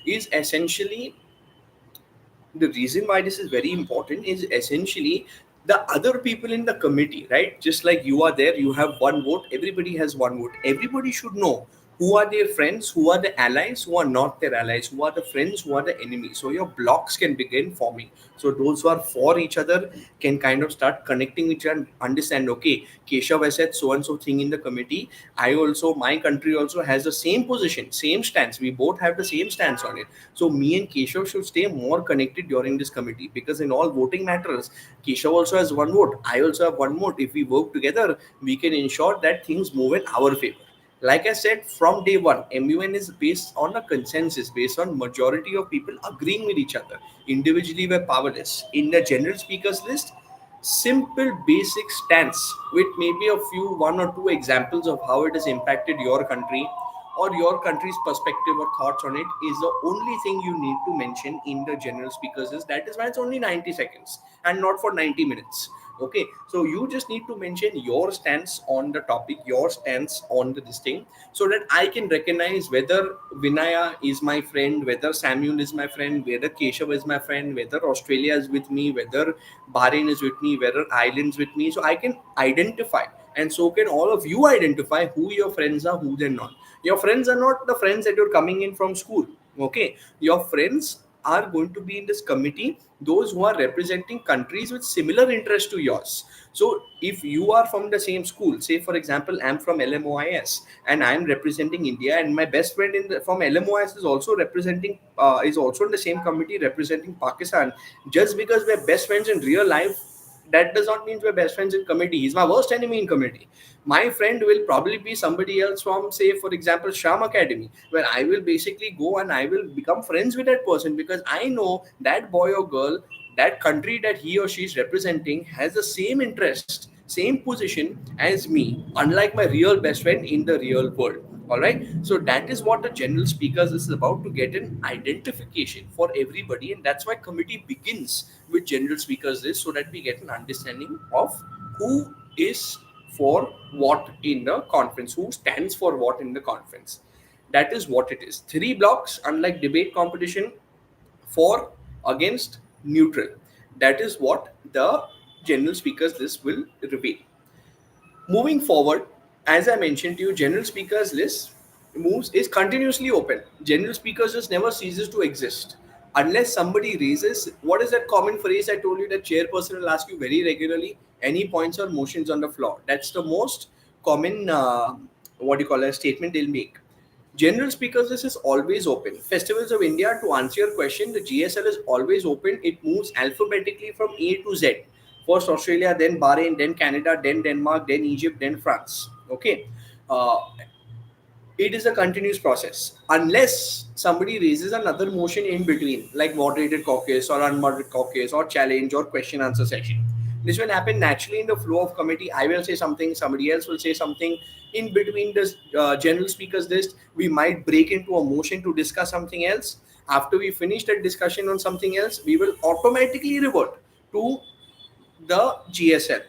is essentially, the reason why this is very important is essentially the other people in the committee, right? Just like you are there, you have one vote, everybody has one vote. Everybody should know who are their friends, who are the allies, who are not their allies, who are the friends, who are the enemies. So your blocks can begin forming. So those who are for each other can kind of start connecting with you and understand, okay, Keshav has said so and so thing in the committee. I also, my country also has the same position, same stance. We both have the same stance on it. So me and Keshav should stay more connected during this committee, because in all voting matters, Keshav also has one vote. I also have one vote. If we work together, we can ensure that things move in our favor. Like I said, from day one, MUN is based on a consensus, based on majority of people agreeing with each other. Individually, we're powerless. In the general speakers list, simple basic stance with maybe a few, one or two examples of how it has impacted your country, or your country's perspective or thoughts on it is the only thing you need to mention in the general speakers list. That is why it's only 90 seconds and not for 90 minutes. Okay, so you just need to mention your stance on the topic, your stance on the this thing, so that I can recognize whether Vinaya is my friend, whether Samuel is my friend, whether Keshav is my friend, whether Australia is with me, whether Bahrain is with me, whether Ireland's with me. So I can identify, and so can all of you identify who your friends are, who they're not. Your friends are not the friends that you're coming in from school. Okay, your friends are going to be in this committee, those who are representing countries with similar interest to yours. So if you are from the same school, say for example I'm from LMOIS and I'm representing India, and my best friend from LMOIS is also representing is also in the same committee representing Pakistan, just because we're best friends in real life, that does not mean we're best friends in committee. He's my worst enemy in committee. My friend will probably be somebody else from, say, for example, Sham Academy, where I will basically go and I will become friends with that person because I know that boy or girl, that country that he or she is representing has the same interest, same position as me, unlike my real best friend in the real world. All right. So that is what the general speakers is about, to get an identification for everybody. And that's why committee begins with general speakers list, so that we get an understanding of who is for what in the conference, who stands for what in the conference. That is what it is. Three blocks, unlike debate competition, for, against, neutral. That is what the general speakers list will reveal. Moving forward, as I mentioned to you, general speakers list moves is continuously open. General speakers list never ceases to exist unless somebody raises, what is that common phrase I told you that chairperson will ask you very regularly? Any points or motions on the floor? That's the most common what do you call a statement they'll make. General speakers list is always open. Festivals of India, to answer your question, the GSL is always open. It moves alphabetically from A to Z. First Australia, then Bahrain, then Canada, then Denmark, then Egypt, then France. Okay. Uh, it is a continuous process unless somebody raises another motion in between, like moderated caucus or unmoderated caucus or challenge or question answer session. This will happen naturally in the flow of committee. I will say something, somebody else will say something. In between this general speakers list, we might break into a motion to discuss something else. After we finish that discussion on something else, we will automatically revert to the GSL.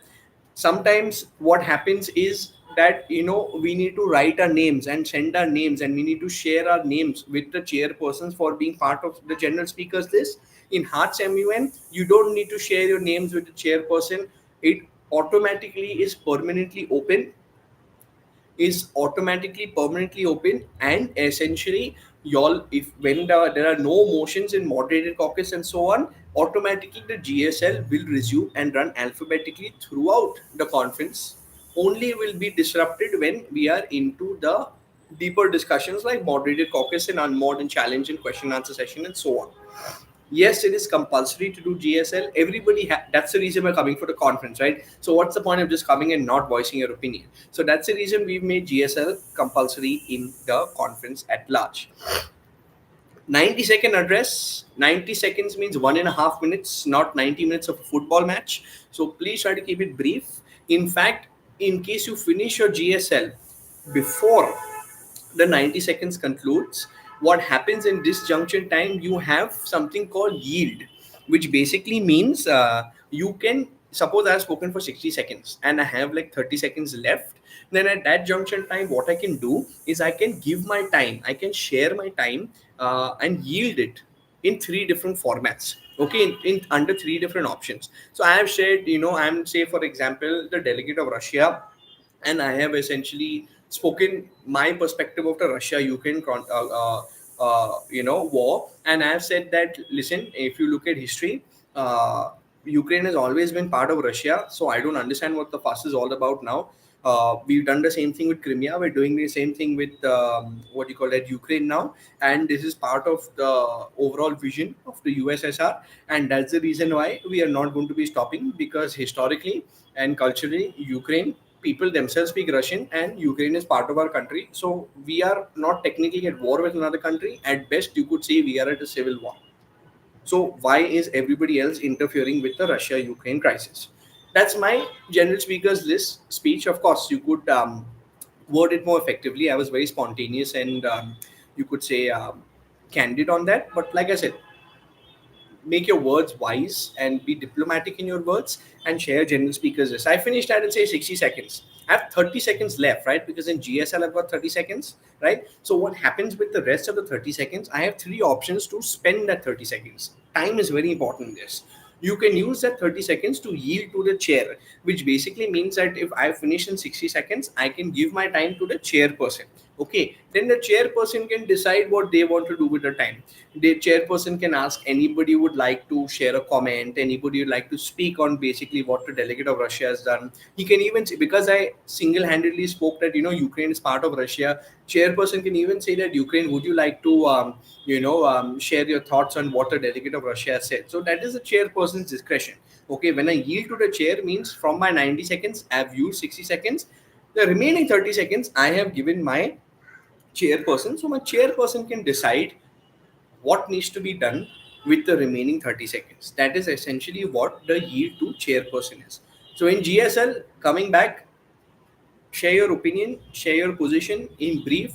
Sometimes what happens is that we need to write our names and send our names, and we need to share our names with the chairpersons for being part of the general speakers list. In Hearts MUN, you don't need to share your names with the chairperson. It automatically is permanently open, is automatically permanently open, and essentially y'all, if when there are no motions in moderated caucus and so on, automatically the GSL will resume and run alphabetically throughout the conference. Only will be disrupted when we are into the deeper discussions like moderated caucus and unmod and challenge and question answer session and so on. Yes, it is compulsory to do GSL. That's the reason we're coming for the conference, right? So what's the point of just coming and not voicing your opinion? So that's the reason we've made GSL compulsory in the conference at large. 90-second address. 90 seconds means 1.5 minutes, not 90 minutes of a football match. So please try to keep it brief. In fact, in case you finish your GSL before the 90 seconds concludes, what happens in this junction time, you have something called yield, which basically means you can, suppose I have spoken for 60 seconds and I have like 30 seconds left. Then at that junction time, what I can do is I can give my time, I can share my time and yield it in three different formats. Okay, in under three different options. So I have shared, I'm, say for example, the delegate of Russia, and I have essentially spoken my perspective of the Russia-Ukraine war, and I have said that, listen, if you look at history, Ukraine has always been part of Russia, so I don't understand what the fuss is all about now. We've done the same thing with Crimea. We're doing the same thing with what you call that, Ukraine now, and this is part of the overall vision of the USSR, and that's the reason why we are not going to be stopping, because historically and culturally, Ukraine people themselves speak Russian, and Ukraine is part of our country. So we are not technically at war with another country. At best, you could say we are at a civil war. So why is everybody else interfering with the Russia-Ukraine crisis? That's my general speakers list speech. Of course, you could word it more effectively. I was very spontaneous and you could say candid on that. But like I said, make your words wise and be diplomatic in your words and share general speakers list. I finished that in say 60 seconds. I have 30 seconds left, right? Because in GSL I've got 30 seconds, right? So what happens with the rest of the 30 seconds? I have three options to spend that 30 seconds. Time is very important in this. You can use that 30 seconds to yield to the chair, which basically means that if I finish in 60 seconds, I can give my time to the chairperson. Okay, then the chairperson can decide what they want to do with the time. The chairperson can ask anybody would like to share a comment, anybody would like to speak on basically what the delegate of Russia has done. He can even say, because I single-handedly spoke that Ukraine is part of Russia. Chairperson can even say that Ukraine, would you like to share your thoughts on what a delegate of Russia has said? So that is the chairperson's discretion. Okay, when I yield to the chair means from my 90 seconds, I've used 60 seconds. The remaining 30 seconds, I have given my chairperson. So my chairperson can decide what needs to be done with the remaining 30 seconds. That is essentially what the yield to chairperson is. So in GSL, coming back, share your opinion, share your position in brief,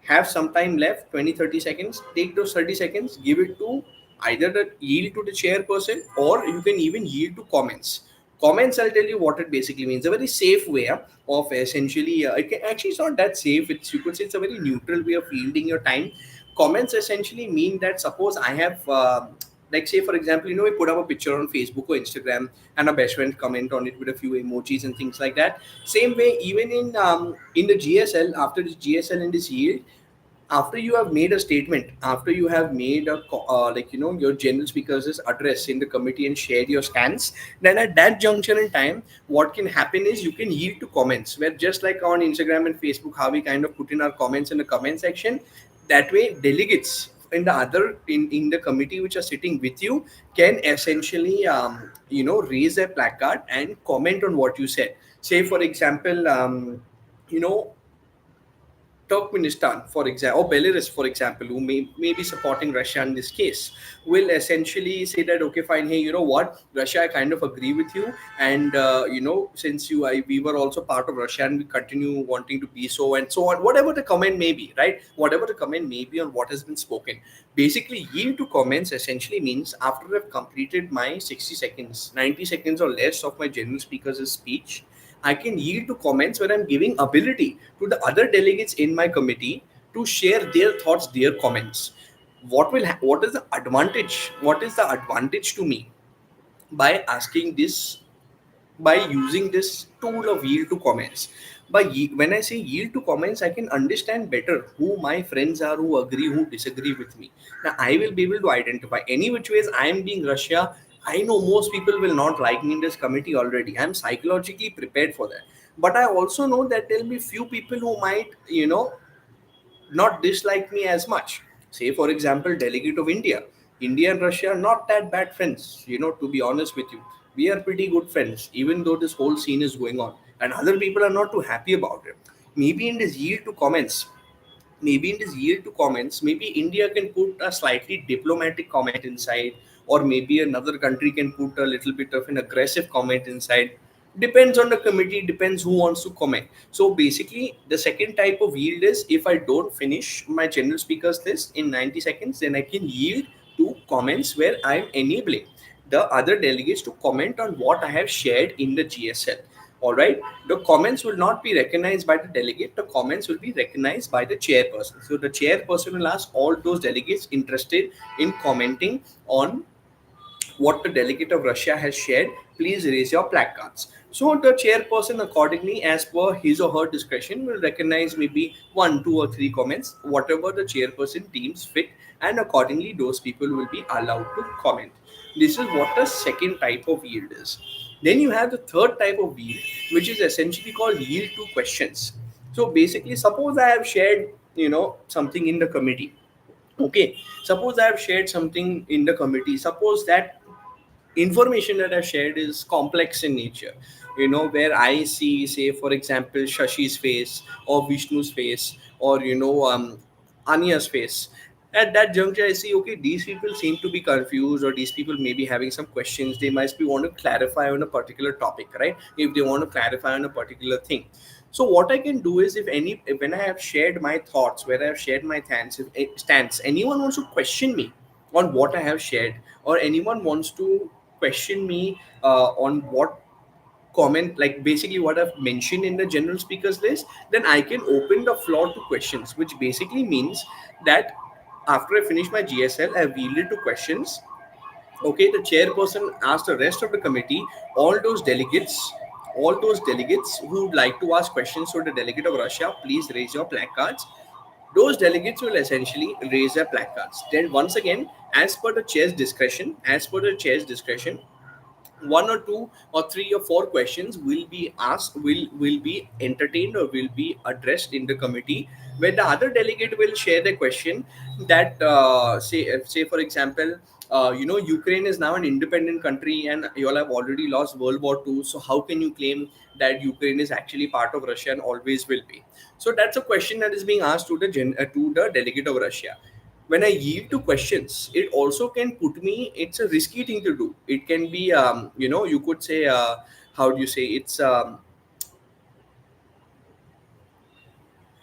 have some time left, 20-30 seconds, take those 30 seconds, give it to either the yield to the chairperson, or you can even yield to comments. Comments, I'll tell you what it basically means. A very safe way of essentially, actually it's not that safe. It's, you could say, it's a very neutral way of yielding your time. Comments essentially mean that suppose I have like say for example, we put up a picture on Facebook or Instagram and a best friend comment on it with a few emojis and things like that. Same way, even in the GSL, after the GSL and this yield, after you have made a statement, after you have made a your general speakers address in the committee and shared your stance, then at that juncture in time, what can happen is you can yield to comments, where just like on Instagram and Facebook, how we kind of put in our comments in the comment section, that way delegates in the other in the committee which are sitting with you can essentially raise a placard and comment on what you said. Say for example, you know Turkmenistan, for example, or Belarus, for example, who may be supporting Russia in this case, will essentially say that, okay, fine, hey, you know what, Russia, I kind of agree with you. And, since we were also part of Russia and we continue wanting to be so and so on, whatever the comment may be, right? Whatever the comment may be on what has been spoken. Basically, yield to comments essentially means after I've completed my 60 seconds, 90 seconds or less of my general speaker's speech, I can yield to comments where I'm giving ability to the other delegates in my committee to share their thoughts, their comments. What is the advantage? What is the advantage to me by asking this, by using this tool of yield to comments? When I say yield to comments, I can understand better who my friends are, who agree, who disagree with me. Now I will be able to identify any which ways I am being Russia. I know most people will not like me in this committee already. I'm psychologically prepared for that. But I also know that there'll be few people who might, not dislike me as much. Say, for example, delegate of India. India and Russia are not that bad friends, to be honest with you. We are pretty good friends, even though this whole scene is going on. And other people are not too happy about it. Maybe in this yield to comments, maybe India can put a slightly diplomatic comment inside, or maybe another country can put a little bit of an aggressive comment inside. Depends on the committee, depends who wants to comment. So basically, the second type of yield is if I don't finish my general speakers list in 90 seconds, then I can yield to comments where I'm enabling the other delegates to comment on what I have shared in the GSL. All right, the comments will not be recognized by the delegate, the comments will be recognized by the chairperson. So the chairperson will ask all those delegates interested in commenting on what the delegate of Russia has shared, please raise your placards. So the chairperson, accordingly, as per his or her discretion, will recognize maybe one, two, or three comments, whatever the chairperson deems fit, and accordingly, those people will be allowed to comment. This is what the second type of yield is. Then you have the third type of yield, which is essentially called yield to questions. So basically, suppose I have shared, something in the committee. Okay, suppose I have shared something in the committee. Suppose that information that I've shared is complex in nature, where I see, say, for example, Shashi's face or Vishnu's face or, Anya's face. At that juncture, I see, okay, these people seem to be confused, or these people may be having some questions. They must be want to clarify on a particular topic, right? If they want to clarify on a particular thing. So what I can do is, when I have shared my thoughts, where I have shared my stance, anyone wants to question me on what I have shared, or anyone wants to question me on what comment, like basically what I've mentioned in the general speakers list, then I can open the floor to questions, which basically means that after I finish my GSL, I've yielded to questions. Okay, the chairperson asked the rest of the committee, all those delegates, all those delegates who would like to ask questions to the delegate of Russia, please raise your placards. Those delegates will essentially raise their placards. Then once again, as per the chair's discretion, one or two or three or four questions will be asked, will be entertained or will be addressed in the committee, where the other delegate will share the question that say for example, Ukraine is now an independent country and you all have already lost World War II, so how can you claim that Ukraine is actually part of Russia and always will be? So that's a question that is being asked to the delegate of Russia. When I yield to questions, it also can put me. It's a risky thing to do. It can be, you could say, how do you say?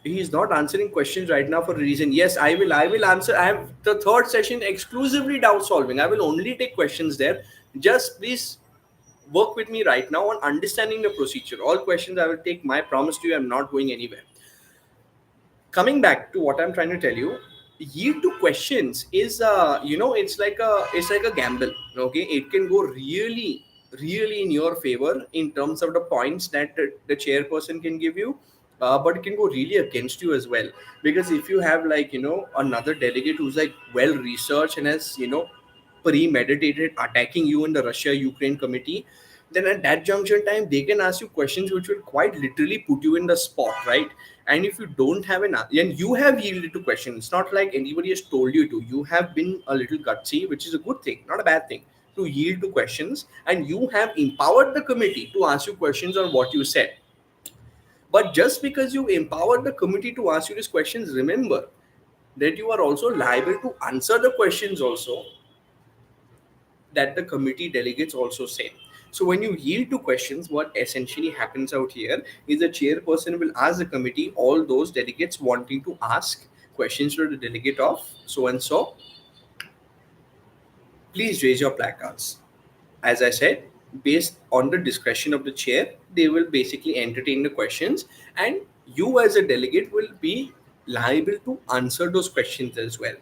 He's not answering questions right now for a reason. Yes, I will. I will answer. I have the third session exclusively doubt solving. I will only take questions there. Just please work with me right now on understanding the procedure. All questions I will take. My promise to you, I'm not going anywhere. Coming back to what I'm trying to tell you, yield to questions is it's like a gamble. Okay, it can go really really in your favor in terms of the points that the chairperson can give you, but it can go really against you as well, because if you have, like, another delegate who's like well researched and has, premeditated attacking you in the Russia Ukraine committee, then at that junction time they can ask you questions which will quite literally put you in the spot, right? And if you don't have and you have yielded to questions, it's not like anybody has told you to, you have been a little gutsy, which is a good thing, not a bad thing, to yield to questions, and you have empowered the committee to ask you questions on what you said. But just because you empowered the committee to ask you these questions, remember that you are also liable to answer the questions also that the committee delegates also say. So when you yield to questions, what essentially happens out here is the chairperson will ask the committee, all those delegates wanting to ask questions to the delegate of so and so, please raise your placards. As I said, based on the discretion of the chair, they will basically entertain the questions, and you as a delegate will be liable to answer those questions as well.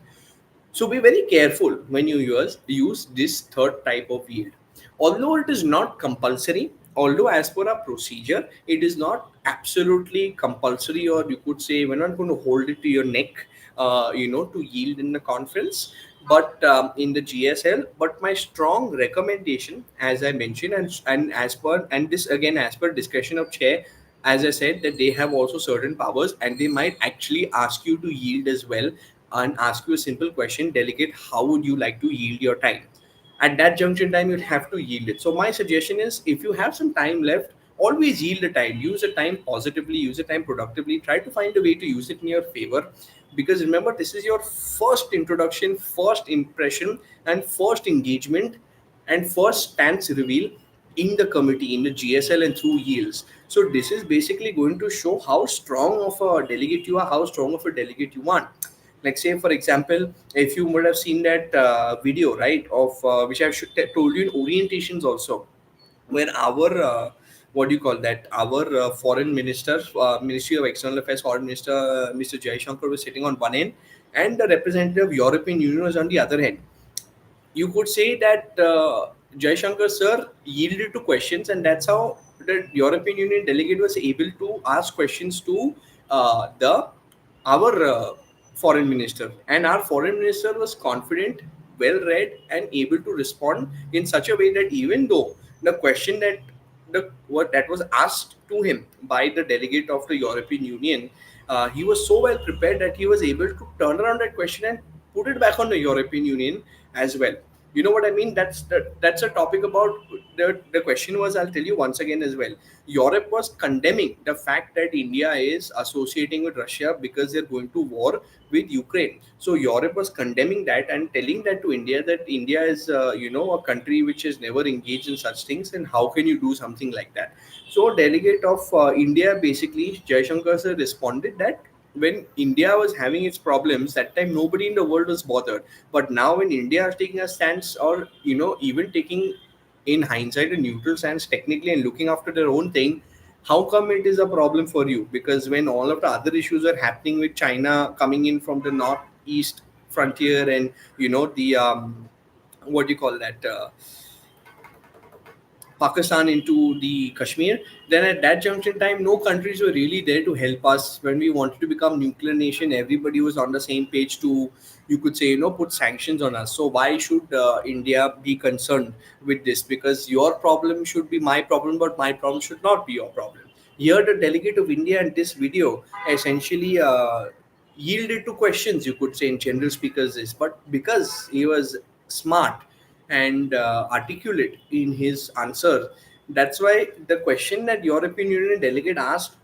So be very careful when you use this third type of yield. Although it is not compulsory, although as per our procedure, it is not absolutely compulsory, or you could say we're not going to hold it to your neck, to yield in the conference, but in the GSL. But my strong recommendation, as I mentioned, and as per, and this again as per discretion of chair, as I said, that they have also certain powers and they might actually ask you to yield as well, and ask you a simple question, delegate, how would you like to yield your time? At that junction time, you'll have to yield it. So my suggestion is, if you have some time left, always yield the time. Use the time positively, use the time productively. Try to find a way to use it in your favor, because remember, this is your first introduction, first impression, and first engagement, and first stance reveal in the committee, in the GSL, and through yields. So this is basically going to show how strong of a delegate you are, how strong of a delegate you want. Like, say for example, if you would have seen that video, right, of which I've told you in orientations also, where our what do you call that, our foreign minister, Ministry of External Affairs foreign minister, Mr. Jaishankar, was sitting on one end, and the representative of European Union was on the other end. You could say that Jaishankar sir yielded to questions, and that's how the European Union delegate was able to ask questions to the our foreign minister, and our foreign minister was confident, well read, and able to respond in such a way that even though the question that the what that was asked to him by the delegate of the European Union, he was so well prepared that he was able to turn around that question and put it back on the European Union as well. You know what I mean? That's a topic about the question was, I'll tell you once again as well. Europe was condemning the fact that India is associating with Russia because they're going to war with Ukraine. So Europe was condemning that and telling that to India, that India is a country which has never engaged in such things, and how can you do something like that? So, delegate of India, basically, Jaishankar sir responded that when India was having its problems, that time nobody in the world was bothered. But now, when India is taking a stance, or even taking in hindsight a neutral stance technically and looking after their own thing, how come it is a problem for you? Because when all of the other issues are happening with China coming in from the northeast frontier, and the what do you call that? Pakistan into the Kashmir, then at that junction time, no countries were really there to help us when we wanted to become nuclear nation. Everybody was on the same page to, you could say, put sanctions on us. So why should India be concerned with this? Because your problem should be my problem, but my problem should not be your problem. Here, the delegate of India in this video essentially yielded to questions, you could say, in general speakers this, but because he was smart and articulate in his answer. That's why the question that European Union delegate asked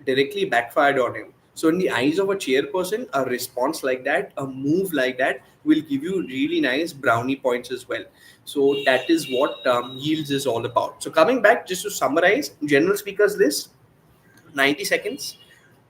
directly backfired on him. So, in the eyes of a chairperson, a response like that, a move like that, will give you really nice brownie points as well. So, that is what yields is all about. So, coming back, just to summarize, general speakers list 90 seconds.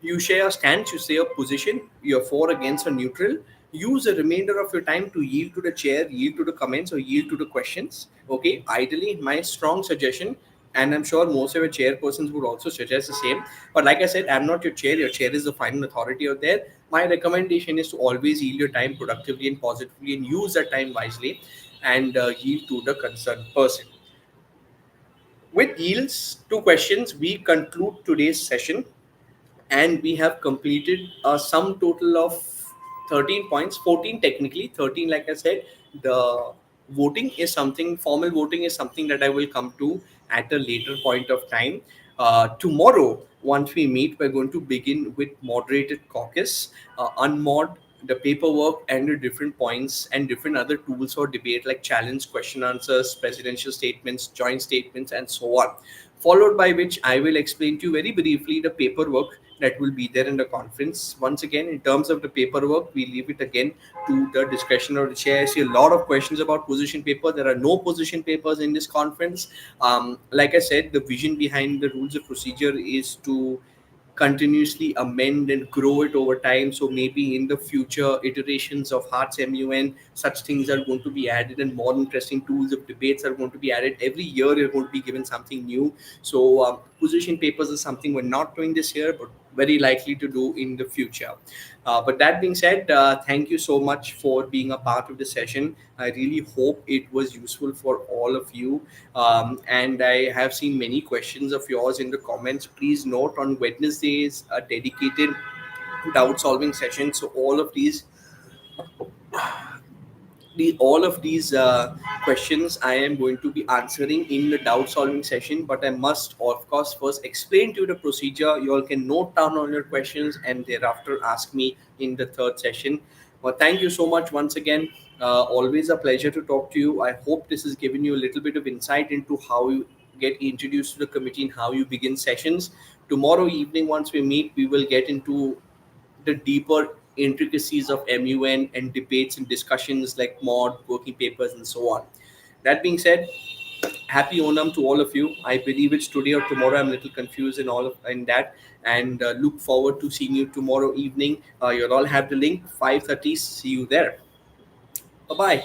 You share a stance, you say a position, you're for, against, or neutral. Use the remainder of your time to yield to the chair, yield to the comments, or yield to the questions. Okay, ideally, my strong suggestion, and I'm sure most of your chairpersons would also suggest the same. But like I said, I'm not your chair is the final authority out there. My recommendation is to always yield your time productively and positively and use that time wisely, and yield to the concerned person. With yields to questions, we conclude today's session, and we have completed a sum total of 13 points, 14 technically, 13 like I said. The voting is something, formal voting is something that I will come to at a later point of time. Tomorrow, once we meet, we're going to begin with moderated caucus, unmod, the paperwork, and the different points and different other tools for debate like challenge, question answers, presidential statements, joint statements, and so on. Followed by which I will explain to you very briefly the paperwork that will be there in the conference. Once again, in terms of the paperwork, we leave it again to the discretion of the chair. I see a lot of questions about position paper. There are no position papers in this conference. Like I said, the vision behind the rules of procedure is to continuously amend and grow it over time. So maybe in the future iterations of Hearts MUN, such things are going to be added, and more interesting tools of debates are going to be added. Every year you're going to be given something new. So position papers is something we're not doing this year, but very likely to do in the future. But that being said, thank you so much for being a part of the session. I really hope it was useful for all of you. And I have seen many questions of yours in the comments. Please note, on Wednesdays, a dedicated doubt solving session. So all of these questions I am going to be answering in the doubt solving session, but I must, of course, first explain to you the procedure. You all can note down on your questions and thereafter ask me in the third session. Well, thank you so much once again. Always a pleasure to talk to you. I hope this has given you a little bit of insight into how you get introduced to the committee and how you begin sessions. Tomorrow evening, once we meet, we will get into the deeper intricacies of MUN and debates and discussions like mod, working papers, and so on. That being said, happy Onam to all of you. I believe it's today or tomorrow. I'm a little confused in that, and look forward to seeing you tomorrow evening. You'll all have the link 5:30. See you there. Bye bye.